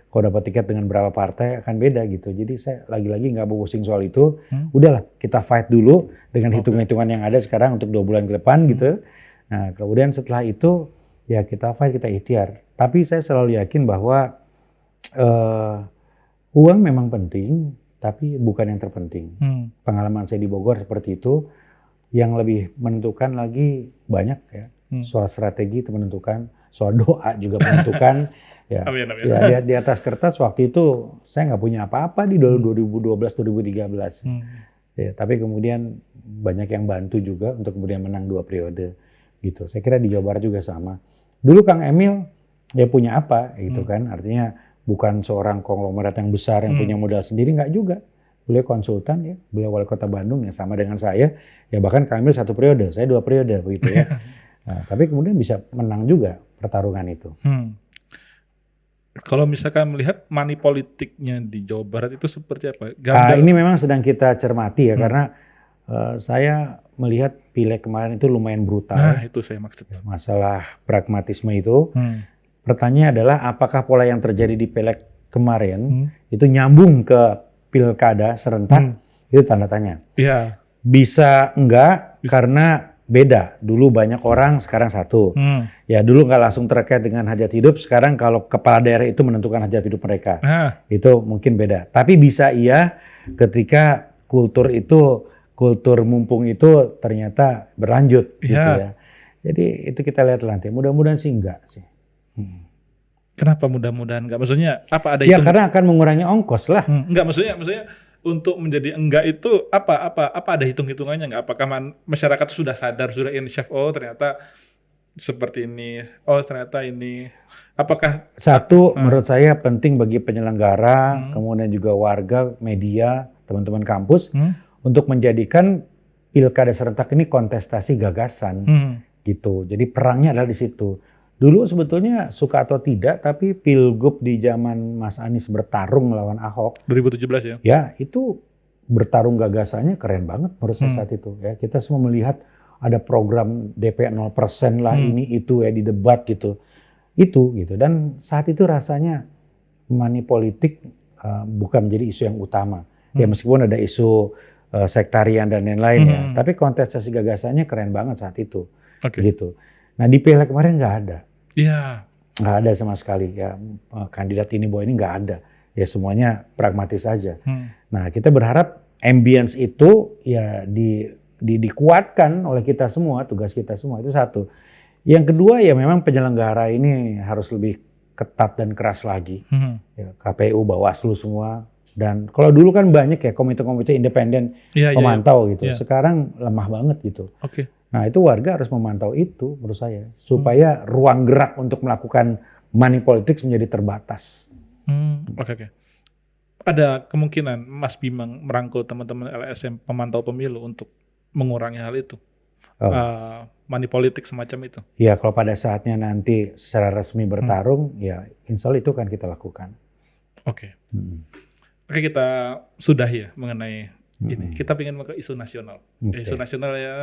kalau dapat tiket dengan berapa partai akan beda gitu. Jadi saya lagi-lagi nggak mau pusing soal itu. Udahlah kita fight dulu dengan hitung-hitungan yang ada sekarang untuk 2 bulan ke depan gitu. Nah kemudian setelah itu ya kita fight, kita ikhtiar. Tapi saya selalu yakin bahwa uang memang penting, tapi bukan yang terpenting. Pengalaman saya di Bogor seperti itu. Yang lebih menentukan lagi banyak ya. Soal strategi itu menentukan, soal doa juga menentukan. Ya, amin. Ya di atas kertas waktu itu saya nggak punya apa-apa di 2012-2013. Ya, tapi kemudian banyak yang bantu juga untuk kemudian menang 2 periode gitu. Saya kira di Jawa Barat juga sama. Dulu Kang Emil dia punya apa gitu kan? Artinya bukan seorang konglomerat yang besar yang punya modal sendiri, nggak juga. Beliau konsultan ya, beliau wali kota Bandung yang sama dengan saya. Ya bahkan Kang Emil 1 periode, saya 2 periode begitu ya. Nah, tapi kemudian bisa menang juga pertarungan itu. Kalau misalkan melihat money politiknya di Jawa Barat itu seperti apa? Ini memang sedang kita cermati ya, karena saya melihat Pileg kemarin itu lumayan brutal. Nah itu saya maksud. Masalah pragmatisme itu. Pertanyaannya adalah apakah pola yang terjadi di Pileg kemarin itu nyambung ke Pilkada serentak? Itu tanda tanya. Iya. Bisa enggak karena beda. Dulu banyak orang, sekarang satu. Ya dulu nggak langsung terkait dengan hajat hidup. Sekarang kalau kepala daerah itu menentukan hajat hidup mereka, itu mungkin beda. Tapi bisa iya ketika kultur mumpung itu ternyata berlanjut gitu ya. Jadi itu kita lihat nanti. Mudah-mudahan sih enggak sih. Kenapa mudah-mudahan enggak? Maksudnya apa ada ya karena akan mengurangi ongkos lah. Enggak, maksudnya untuk menjadi enggak itu apa ada hitung-hitungannya enggak? Apakah masyarakat sudah sadar, sudah insyaf, oh ternyata seperti ini, oh ternyata ini. Apakah menurut saya penting bagi penyelenggara, kemudian juga warga, media, teman-teman kampus untuk menjadikan Pilkada serentak ini kontestasi gagasan gitu. Jadi perangnya adalah di situ. Dulu sebetulnya suka atau tidak, tapi Pilgub di zaman Mas Anies bertarung melawan Ahok 2017 ya. Ya, itu bertarung gagasannya keren banget menurut saya saat itu ya. Kita semua melihat ada program DP 0% lah ini itu ya di debat gitu. Itu gitu. Dan saat itu rasanya money politik bukan menjadi isu yang utama. Ya meskipun ada isu sektarian dan lain-lain ya, tapi kontestasi gagasannya keren banget saat itu. Gitu. Nah di Pileg kemarin nggak ada. Iya. Nggak ada sama sekali ya, kandidat ini bahwa ini nggak ada. Ya semuanya pragmatis saja. Nah kita berharap ambience itu ya dikuatkan oleh kita semua, tugas kita semua, itu satu. Yang kedua ya memang penyelenggara ini harus lebih ketat dan keras lagi. Ya, KPU, Bawaslu semua. Dan kalau dulu kan banyak ya komite-komite independen pemantau gitu. Sekarang lemah banget gitu. Nah itu warga harus memantau itu menurut saya. Supaya ruang gerak untuk melakukan money politics menjadi terbatas. Oke. Ada kemungkinan Mas Bima merangkul teman-teman LSM pemantau pemilu untuk mengurangi hal itu? Money politik semacam itu? Ya kalau pada saatnya nanti secara resmi bertarung, ya insya Allah itu kan kita lakukan. Oke, kita sudah ya mengenai ini. Kita ingin ke isu nasional. Isu nasional ya,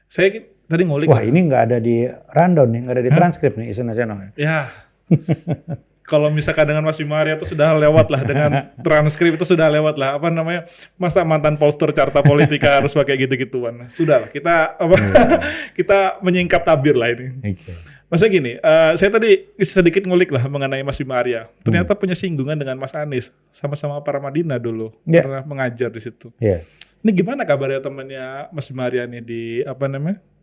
saya tadi ngulik. Wah ini nggak ada di rundown nih, nggak ada di transkrip nih isu nasional. Ya. Kalau misalkan dengan Mas Bima Arya itu sudah lewat lah, dengan transkrip itu sudah lewat lah. Apa namanya, masa mantan pollster Carta Politika harus pakai gitu-gituan. Sudah lah, kita menyingkap tabir lah ini. Maksudnya gini, saya tadi sedikit ngulik lah mengenai Mas Bima Arya. Ternyata punya singgungan dengan Mas Anies, sama-sama Paramadina dulu, pernah mengajar di situ. Ini gimana kabarnya temannya Mas Bima Arya nih di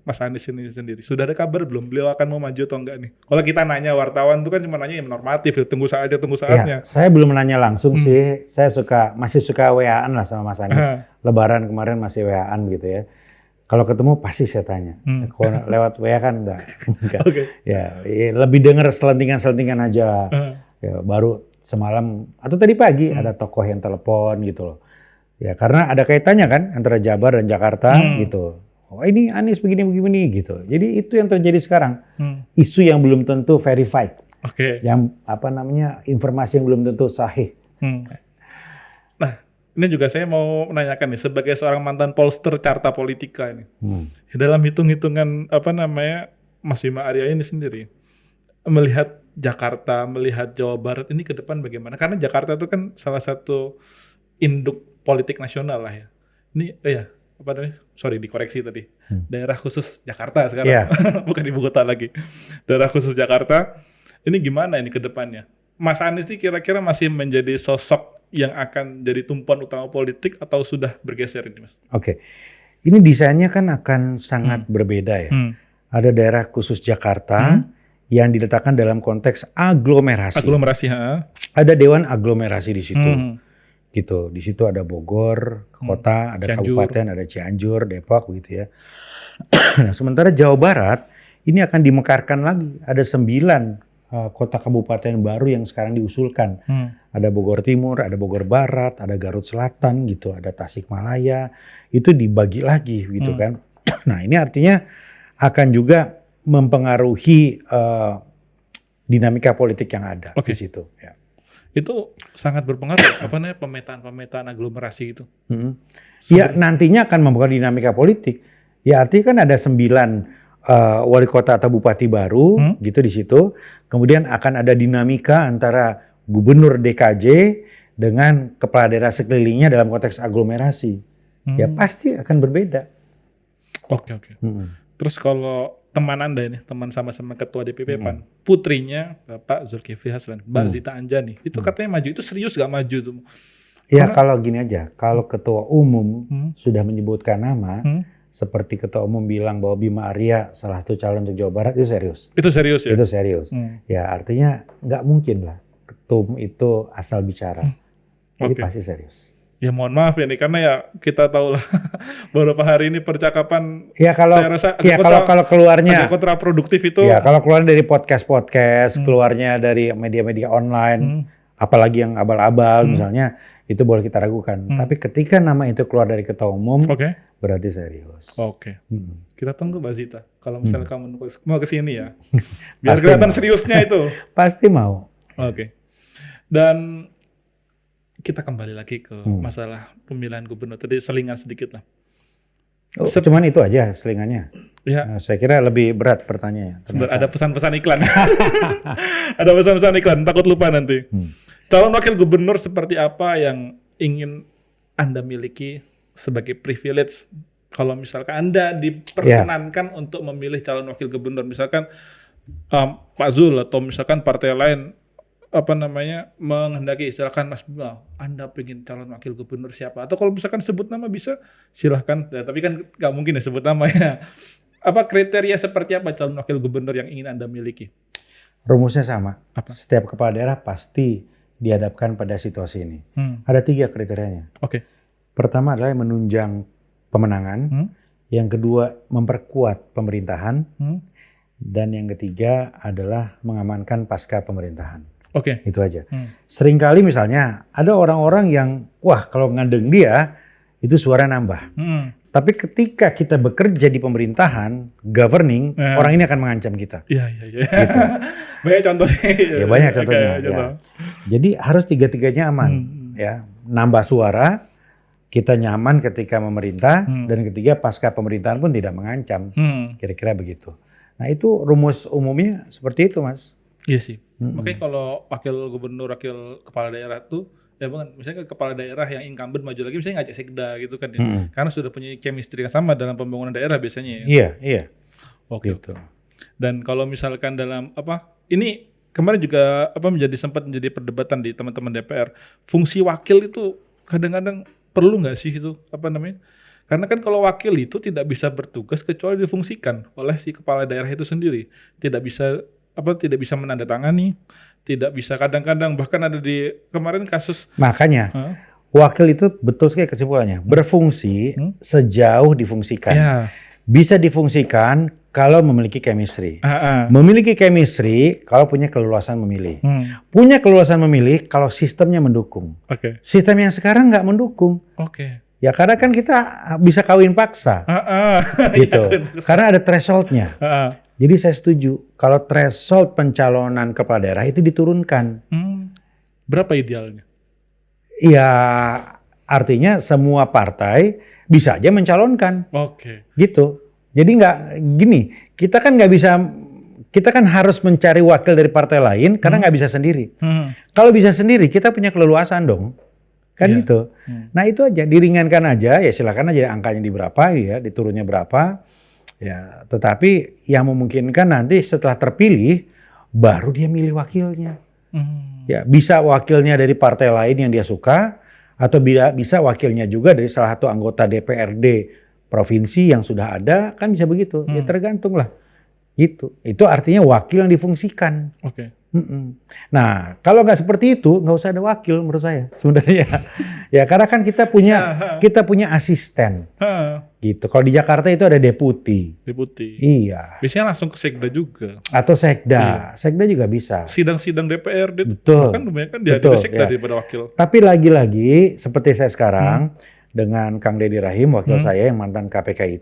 Mas Anies ini sendiri? Sudah ada kabar belum beliau akan mau maju atau enggak nih? Kalau kita nanya wartawan itu kan cuma nanya yang normatif, tunggu saatnya. Ya, saya belum menanya langsung sih. Saya masih suka WA-an lah sama Mas Anies. Lebaran kemarin masih WA-an gitu ya. Kalau ketemu pasti saya tanya. Kalau lewat WA kan enggak. Ya, lebih dengar selentingan-selentingan aja. Ya, baru semalam atau tadi pagi ada tokoh yang telepon gitu loh. Ya, karena ada kaitannya kan antara Jabar dan Jakarta gitu. Oh ini Anies begini gitu. Jadi itu yang terjadi sekarang. Isu yang belum tentu verified. Yang informasi yang belum tentu sahih. Nah, ini juga saya mau menanyakan nih sebagai seorang mantan pollster Carta Politika ini. Dalam hitung-hitungan Mas Bima Arya ini sendiri melihat Jakarta, melihat Jawa Barat ini ke depan bagaimana? Karena Jakarta itu kan salah satu induk politik nasional lah ya. Ini sorry dikoreksi tadi. Daerah khusus Jakarta sekarang. Bukan ibu kota lagi. Daerah khusus Jakarta. Ini gimana ini ke depannya? Mas Anies ini kira-kira masih menjadi sosok yang akan jadi tumpuan utama politik atau sudah bergeser ini, Mas? Oke. Ini desainnya kan akan sangat berbeda ya. Ada daerah khusus Jakarta yang diletakkan dalam konteks aglomerasi. Ada dewan aglomerasi di situ. Gitu. Di situ ada Bogor, kota, ada Cianjur, kabupaten, ada Cianjur, Depok gitu ya. Nah, sementara Jawa Barat ini akan dimekarkan lagi. Ada 9 kota kabupaten baru yang sekarang diusulkan. Ada Bogor Timur, ada Bogor Barat, ada Garut Selatan gitu, ada Tasikmalaya. Itu dibagi lagi gitu kan. Nah, ini artinya akan juga mempengaruhi dinamika politik yang ada di situ ya. Itu sangat berpengaruh pemetaan aglomerasi itu. Ya nantinya akan mempengaruhi dinamika politik. Ya artinya kan ada 9 wali kota atau bupati baru gitu di situ. Kemudian akan ada dinamika antara gubernur DKJ dengan kepala daerah sekelilingnya dalam konteks aglomerasi. Ya pasti akan berbeda. Oke. Terus kalau teman Anda ini, teman sama-sama ketua DPP PAN, putrinya Bapak Zulkifli Hasan, Mbak Zita Anjani, itu katanya maju. Itu serius gak maju tuh? Ya kalau gini aja, kalau ketua umum sudah menyebutkan nama, seperti ketua umum bilang bahwa Bima Arya salah satu calon untuk Jawa Barat, itu serius. Itu serius ya? Itu serius. Ya artinya nggak mungkin lah ketum itu asal bicara. Jadi pasti serius. Ya mohon maaf ya nih, karena ya kita tahu lah beberapa hari ini percakapan ya kalau saya rasa kalau keluarnya agak kontraproduktif itu. Ya kalau keluar dari podcast, keluarnya dari media-media online, apalagi yang abal-abal misalnya, itu boleh kita ragukan. Tapi ketika nama itu keluar dari ketua umum, berarti serius. Kita tunggu Mbak Zita. Kalau misalnya kamu mau ke sini ya, biar kelihatan seriusnya itu. Pasti mau. Dan kita kembali lagi ke masalah pemilihan gubernur. Tadi selingan sedikit lah. Cuman itu aja selingannya. Ya. Nah, saya kira lebih berat pertanyaannya. Ada pesan-pesan iklan. Ada pesan-pesan iklan. Takut lupa nanti. Calon wakil gubernur seperti apa yang ingin Anda miliki sebagai privilege? Kalau misalkan Anda diperkenankan untuk memilih calon wakil gubernur, misalkan Pak Zul atau misalkan partai lain menghendaki, silakan Mas Bima, Anda pengen calon wakil gubernur siapa? Atau kalau misalkan sebut nama bisa, silahkan. Ya, tapi kan nggak mungkin ya sebut nama ya. Apa kriteria seperti apa calon wakil gubernur yang ingin Anda miliki? Rumusnya sama. Apa? Setiap kepala daerah pasti dihadapkan pada situasi ini. Ada 3 kriterianya. Oke. Pertama adalah menunjang pemenangan. Yang kedua memperkuat pemerintahan. Dan yang ketiga adalah mengamankan pasca pemerintahan. Oke. Itu aja. Seringkali misalnya ada orang-orang yang wah kalau ngandeng dia itu suara nambah. Tapi ketika kita bekerja di pemerintahan, governing, orang ini akan mengancam kita. Iya. Gitu. Banyak contoh sih. Ya banyak contohnya. Ya. Jadi harus 3-tiganya aman. Ya, nambah suara, kita nyaman ketika memerintah, dan ketiga pasca pemerintahan pun tidak mengancam. Kira-kira begitu. Nah itu rumus umumnya seperti itu, Mas. Iya sih. Makanya kalau wakil gubernur, wakil kepala daerah tuh, ya bang, misalnya kepala daerah yang incumbent maju lagi, misalnya ngajak sekda gitu kan, ya. Karena sudah punya chemistry yang sama dalam pembangunan daerah biasanya ya. Iya. Oke. Gitu. Dan kalau misalkan dalam ini kemarin juga sempat menjadi perdebatan di teman-teman DPR, fungsi wakil itu kadang-kadang perlu nggak sih itu Karena kan kalau wakil itu tidak bisa bertugas kecuali difungsikan oleh si kepala daerah itu sendiri, tidak bisa menandatangani, tidak bisa kadang-kadang bahkan ada di kemarin kasus. Makanya wakil itu betul sekali kesimpulannya, berfungsi sejauh difungsikan. Ya. Bisa difungsikan kalau memiliki chemistry. Memiliki chemistry kalau punya keleluasan memilih. Punya keleluasan memilih kalau sistemnya mendukung. Sistem yang sekarang nggak mendukung. Ya karena kan kita bisa kawin paksa. Gitu. Karena ada thresholdnya. Jadi saya setuju kalau threshold pencalonan kepala daerah itu diturunkan. Berapa idealnya? Ya artinya semua partai bisa aja mencalonkan. Gitu. Jadi nggak gini, kita kan harus mencari wakil dari partai lain karena nggak bisa sendiri. Kalau bisa sendiri kita punya keleluasan dong. Kan gitu. Nah itu aja, diringankan aja, ya silakan aja angkanya di berapa ya, diturunnya berapa. Ya, tetapi yang memungkinkan nanti setelah terpilih baru dia milih wakilnya. Ya, bisa wakilnya dari partai lain yang dia suka atau bisa wakilnya juga dari salah satu anggota DPRD provinsi yang sudah ada, kan bisa begitu. Ya tergantung lah. Itu artinya wakil yang difungsikan. Nah, kalau nggak seperti itu, nggak usah ada wakil menurut saya sebenarnya. Ya, karena kan kita punya asisten. Gitu. Kalau di Jakarta itu ada deputi. Iya. Biasanya langsung ke sekda juga. Atau sekda. Sekda juga bisa. Sidang-sidang DPR. Betul. Kan dihadiri sekda daripada wakil. Tapi lagi-lagi seperti saya sekarang dengan Kang Deddy Rahim, wakil saya yang mantan KPK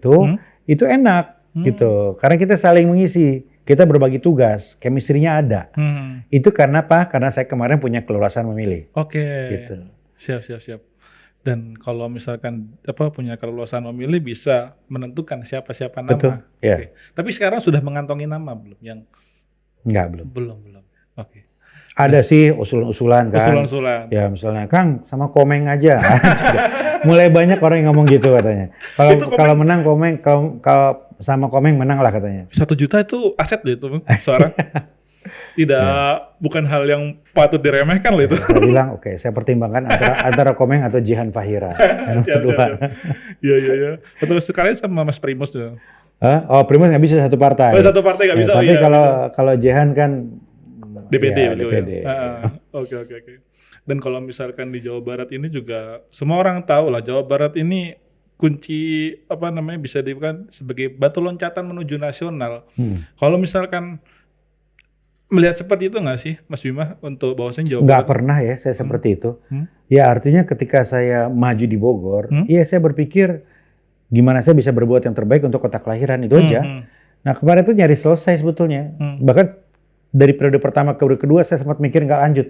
itu enak gitu. Karena kita saling mengisi. Kita berbagi tugas, chemistry-nya ada. Itu karena apa? Karena saya kemarin punya keleluasan memilih. Gitu. Siap. Dan kalau misalkan punya keleluasan memilih bisa menentukan siapa nama. Betul. Yeah. Tapi sekarang sudah mengantongi nama belum? Enggak, belum. Belum. Ada sih usulan-usulan kan. Usulan-usulan. Ya misalnya Kang sama Komeng aja. Mulai banyak orang yang ngomong gitu katanya. Kalau menang Komeng, kalau sama Komeng menang lah katanya. 1 juta itu aset loh itu suara. Tidak bukan hal yang patut diremehkan loh itu. Saya bilang oke, saya pertimbangkan antara Komeng atau Jihan Fahira. Siap. Iya. Terus sekali sama Mas Primus tuh. Oh Primus nggak bisa satu partai. Satu partai nggak bisa. Tapi kalau Jihan kan DPD. Oke. Dan kalau misalkan di Jawa Barat ini juga semua orang tahu lah Jawa Barat ini kunci bisa dikatakan sebagai batu loncatan menuju nasional. Kalau misalkan melihat seperti itu nggak sih Mas Bima untuk bahwasanya Jawa Barat? Nggak pernah ya saya seperti itu. Ya artinya ketika saya maju di Bogor, ya saya berpikir gimana saya bisa berbuat yang terbaik untuk kota kelahiran itu aja. Nah kemarin itu nyaris selesai sebetulnya. Bahkan dari periode pertama ke periode kedua saya sempat mikir nggak lanjut.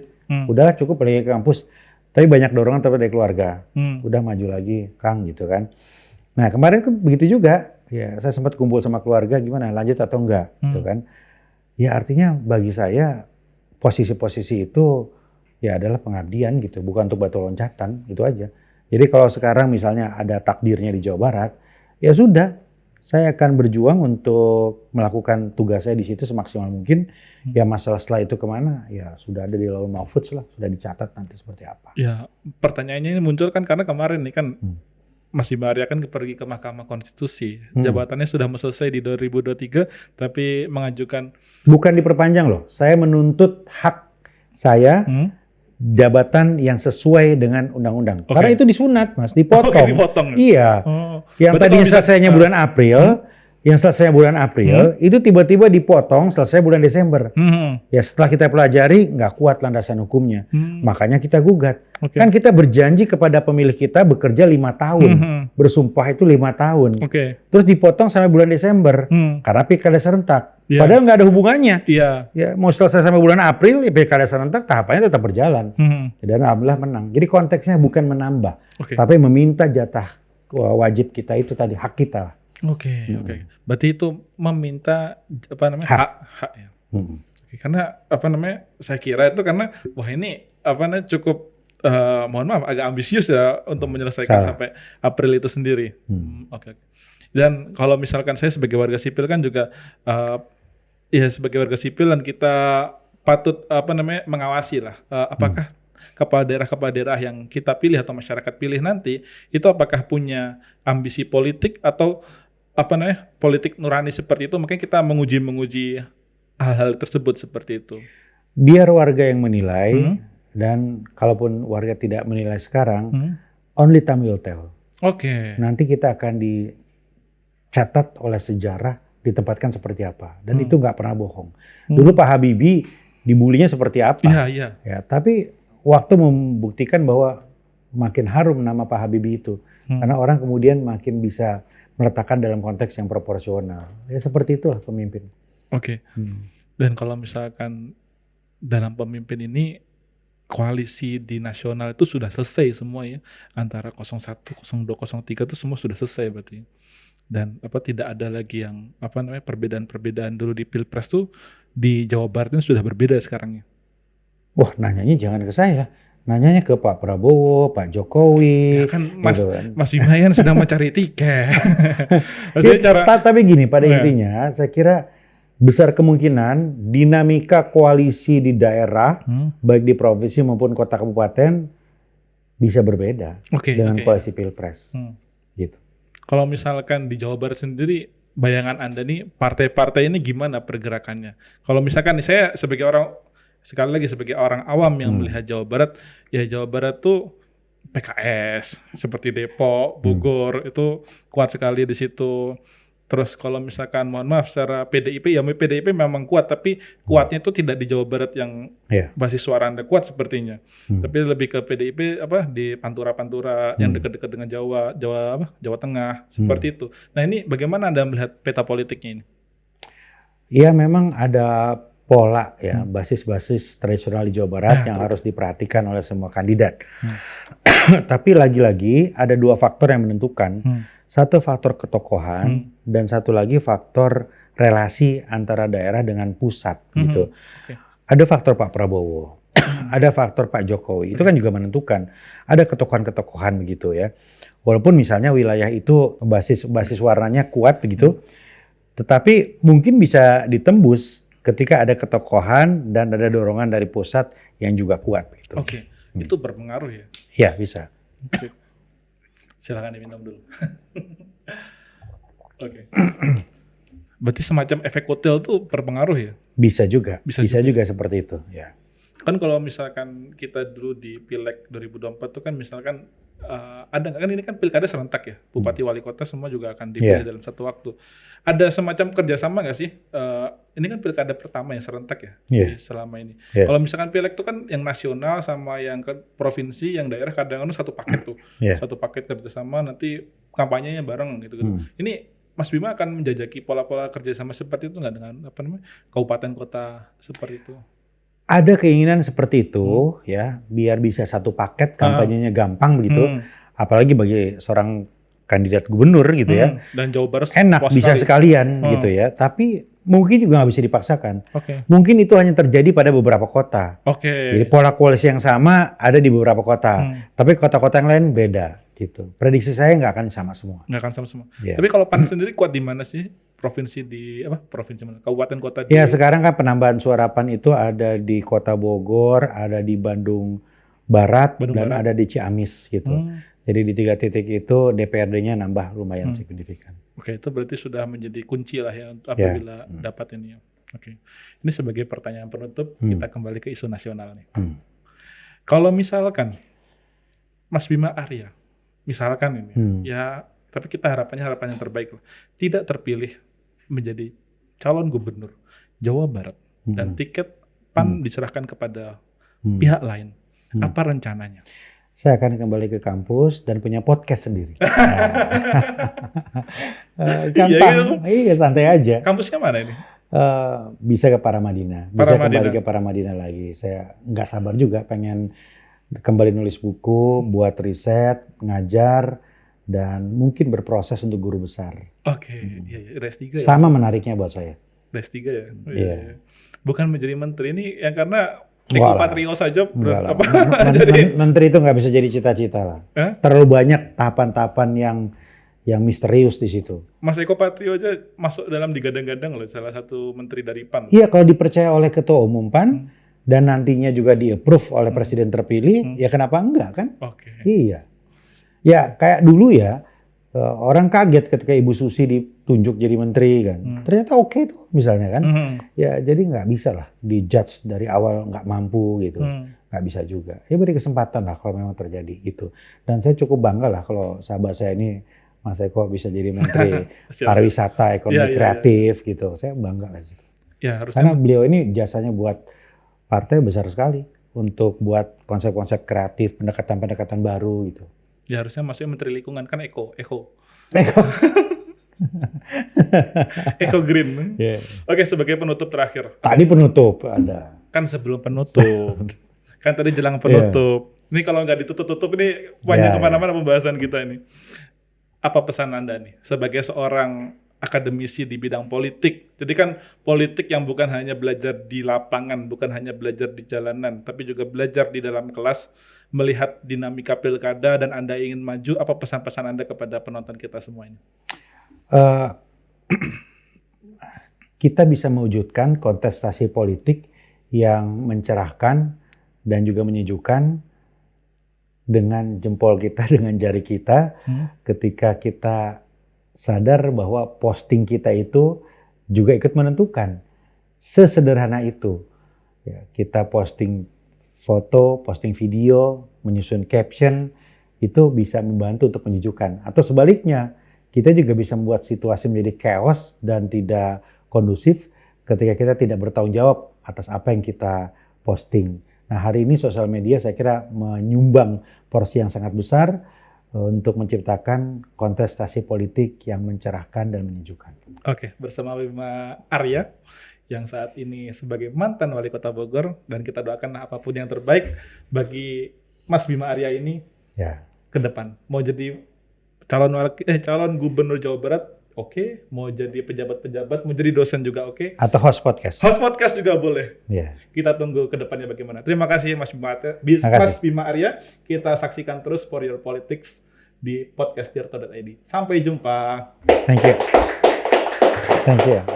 Udahlah cukup pergi ke kampus. Tapi banyak dorongan dari keluarga. Udah maju lagi Kang gitu kan. Nah kemarin kan begitu juga. Ya saya sempat kumpul sama keluarga gimana lanjut atau enggak gitu kan. Ya artinya bagi saya posisi-posisi itu ya adalah pengabdian gitu. Bukan untuk batu loncatan gitu aja. Jadi kalau sekarang misalnya ada takdirnya di Jawa Barat. Ya sudah saya akan berjuang untuk melakukan tugas saya di situ semaksimal mungkin. Ya masalah setelah itu kemana, ya sudah ada di Lauhul Mahfudz lah, sudah dicatat nanti seperti apa. Ya, pertanyaannya ini muncul kan karena kemarin nih kan Mas Bima Arya kan pergi ke Mahkamah Konstitusi. Jabatannya sudah selesai di 2023, tapi mengajukan... Bukan diperpanjang loh, saya menuntut hak saya jabatan yang sesuai dengan undang-undang. Karena itu disunat, Mas, dipotong. Dipotong. Iya. Yang tadinya selesainya bulan April, itu tiba-tiba dipotong selesai bulan Desember. Ya setelah kita pelajari nggak kuat landasan hukumnya, makanya kita gugat. Kan kita berjanji kepada pemilih kita bekerja 5 tahun, bersumpah itu 5 tahun. Terus dipotong sampai bulan Desember karena pilkada serentak. Padahal nggak ada hubungannya. Ya mau selesai sampai bulan April, ya pilkada serentak tahapannya tetap berjalan. Dan alhamdulillah menang. Jadi konteksnya bukan menambah, tapi meminta jatah wajib kita itu tadi, hak kita. Oke. Berarti itu meminta apa namanya hak ya. Karena apa namanya, saya kira itu karena wah ini apa namanya cukup mohon maaf agak ambisius ya untuk menyelesaikan sampai April itu sendiri. Oke. Dan kalau misalkan saya sebagai warga sipil kan juga ya sebagai warga sipil dan kita patut apa namanya mengawasi lah apakah kepala daerah yang kita pilih atau masyarakat pilih nanti itu apakah punya ambisi politik atau apa namanya politik nurani seperti itu, makanya kita menguji hal-hal tersebut seperti itu. Biar warga yang menilai dan kalaupun warga tidak menilai sekarang, only time will tell. Nanti kita akan dicatat oleh sejarah ditempatkan seperti apa dan itu nggak pernah bohong. Dulu Pak Habibie dibulinya seperti apa? Ya, tapi waktu membuktikan bahwa makin harum nama Pak Habibie itu karena orang kemudian makin bisa meletakkan dalam konteks yang proporsional. Ya seperti itulah pemimpin. Dan kalau misalkan dalam pemimpin ini koalisi di nasional itu sudah selesai semua ya. Antara 01, 02, 03 itu semua sudah selesai berarti. Dan apa tidak ada lagi yang apa namanya perbedaan-perbedaan dulu di Pilpres tuh di Jawa Barat ini sudah berbeda sekarang ya. Wah, nanyanya jangan ke saya lah. Nanyanya ke Pak Prabowo, Pak Jokowi. Ya kan Mas Bima kan sedang mencari tiket. Tapi gini, pada intinya saya kira besar kemungkinan dinamika koalisi di daerah, baik di provinsi maupun kota kabupaten bisa berbeda dengan koalisi Pilpres. Gitu. Kalau misalkan di Jawa Barat sendiri, bayangan Anda nih partai-partai ini gimana pergerakannya? Kalau misalkan saya sebagai orang awam yang melihat Jawa Barat, ya Jawa Barat tuh PKS seperti Depok, Bogor itu kuat sekali di situ. Terus kalau misalkan mohon maaf secara PDIP memang kuat, tapi kuatnya itu tidak di Jawa Barat yang basis suara Anda kuat sepertinya. Tapi lebih ke PDIP di pantura-pantura yang dekat-dekat dengan Jawa Tengah seperti itu. Nah, ini bagaimana Anda melihat peta politiknya ini? Ya memang ada pola ya basis-basis tradisional di Jawa Barat yang harus diperhatikan oleh semua kandidat. Tapi lagi-lagi ada 2 faktor yang menentukan. Satu faktor ketokohan dan satu lagi faktor relasi antara daerah dengan pusat gitu. Ada faktor Pak Prabowo, ada faktor Pak Jokowi. Itu kan juga menentukan. Ada ketokohan-ketokohan begitu ya. Walaupun misalnya wilayah itu basis warnanya kuat begitu, tetapi mungkin bisa ditembus ketika ada ketokohan dan ada dorongan dari pusat yang juga kuat begitu. Itu berpengaruh ya? Ya, bisa. Silakan diminum dulu. Berarti semacam efek kotel tuh berpengaruh ya? Bisa juga seperti itu, ya. Kan kalau misalkan kita dulu di Pileg 2024 tuh kan misalkan ada nggak kan ini kan pilkada serentak ya, bupati wali kota semua juga akan dipilih dalam satu waktu. Ada semacam kerjasama nggak sih? Ini kan pilkada pertama yang serentak ya selama ini. Kalau misalkan Pileg tuh kan yang nasional sama yang ke provinsi, yang daerah kadang-kadang satu paket tuh, satu paket kerjasama nanti kampanyenya bareng gitu. Ini Mas Bima akan menjajaki pola-pola kerjasama seperti itu nggak dengan kabupaten kota seperti itu? Ada keinginan seperti itu ya, biar bisa satu paket kampanyenya gampang begitu. Apalagi bagi seorang kandidat gubernur gitu ya. Dan Jawa Barat enak bisa sekalian gitu ya. Tapi mungkin juga nggak bisa dipaksakan. Mungkin itu hanya terjadi pada beberapa kota. Jadi pola koalisi yang sama ada di beberapa kota. Tapi kota-kota yang lain beda. gitu. Prediksi saya nggak akan sama semua. Nggak akan sama semua. Yeah. Tapi kalau PAN sendiri kuat di mana sih? Provinsi mana? Kabupaten kota di... Ya sekarang kan penambahan suara PAN itu ada di Kota Bogor, ada di Bandung Barat, ada di Ciamis gitu. Jadi di 3 titik itu DPRD-nya nambah lumayan signifikan. Oke, itu berarti sudah menjadi kunci lah ya apabila dapat ini. Oke. Ini sebagai pertanyaan penutup, kita kembali ke isu nasional nih. Kalau misalkan Mas Bima Arya, misalkan ini, ya, tapi kita harapan yang terbaik lah, tidak terpilih menjadi calon gubernur Jawa Barat dan tiket PAN diserahkan kepada pihak lain, apa rencananya? Saya akan kembali ke kampus dan punya podcast sendiri. Gampang, iya santai aja. Kampusnya mana ini? Bisa ke Paramadina, bisa kembali ke Paramadina lagi. Saya nggak sabar juga pengen kembali nulis buku, buat riset, ngajar, dan mungkin berproses untuk guru besar. Oke, S3 ya? Sama menariknya buat saya. S3 ya? Iya. Bukan menjadi menteri ini yang karena Eko Patrio saja. Menteri itu nggak bisa jadi cita-cita lah. Terlalu banyak tahapan-tahapan yang misterius di situ. Mas Eko Patrio aja masuk dalam digadang-gadang loh, salah satu menteri dari PAN. Iya, kalau dipercaya oleh Ketua Umum PAN dan nantinya juga di-approve oleh Presiden terpilih, ya kenapa enggak kan? Iya. Ya kayak dulu ya, orang kaget ketika Ibu Susi ditunjuk jadi menteri kan. Ternyata oke tuh misalnya kan. Ya jadi nggak bisa lah di-judge dari awal nggak mampu gitu. Nggak bisa juga. Ya beri kesempatan lah kalau memang terjadi gitu. Dan saya cukup bangga lah kalau sahabat saya ini Mas Eko bisa jadi menteri pariwisata, ekonomi kreatif gitu. Saya bangga lah situ. Ya, karena beliau ini jasanya buat partai besar sekali untuk buat konsep-konsep kreatif, pendekatan-pendekatan baru gitu. Ya harusnya maksudnya menteri lingkungan kan Eko Green. Oke, sebagai penutup terakhir. Tadi penutup ada. Kan sebelum penutup. Kan tadi jelang penutup. Ini kalau nggak ditutup-tutup ini panjang kemana-mana pembahasan kita ini. Apa pesan Anda nih sebagai seorang akademisi di bidang politik? Jadi kan politik yang bukan hanya belajar di lapangan, bukan hanya belajar di jalanan, tapi juga belajar di dalam kelas, melihat dinamika pilkada dan Anda ingin maju, apa pesan-pesan Anda kepada penonton kita semua ini? Kita bisa mewujudkan kontestasi politik yang mencerahkan dan juga menyejukkan dengan jempol kita, dengan jari kita, ketika kita sadar bahwa posting kita itu juga ikut menentukan. Sesederhana itu. Ya, kita posting foto, posting video, menyusun caption, itu bisa membantu untuk menyejukkan. Atau sebaliknya, kita juga bisa membuat situasi menjadi chaos dan tidak kondusif ketika kita tidak bertanggung jawab atas apa yang kita posting. Nah, hari ini sosial media saya kira menyumbang porsi yang sangat besar untuk menciptakan kontestasi politik yang mencerahkan dan menyejukkan. Oke, bersama Bima Arya yang saat ini sebagai mantan wali kota Bogor, dan kita doakan apapun yang terbaik bagi Mas Bima Arya ini ke depan. Mau jadi calon gubernur Jawa Barat, oke. Mau jadi pejabat-pejabat, mau jadi dosen juga oke. Atau host podcast. Host podcast juga boleh. Kita tunggu ke depannya bagaimana. Terima kasih Mas Bima Arya. Kita saksikan terus For Your Politics di podcasttirto.id. Sampai jumpa. Thank you.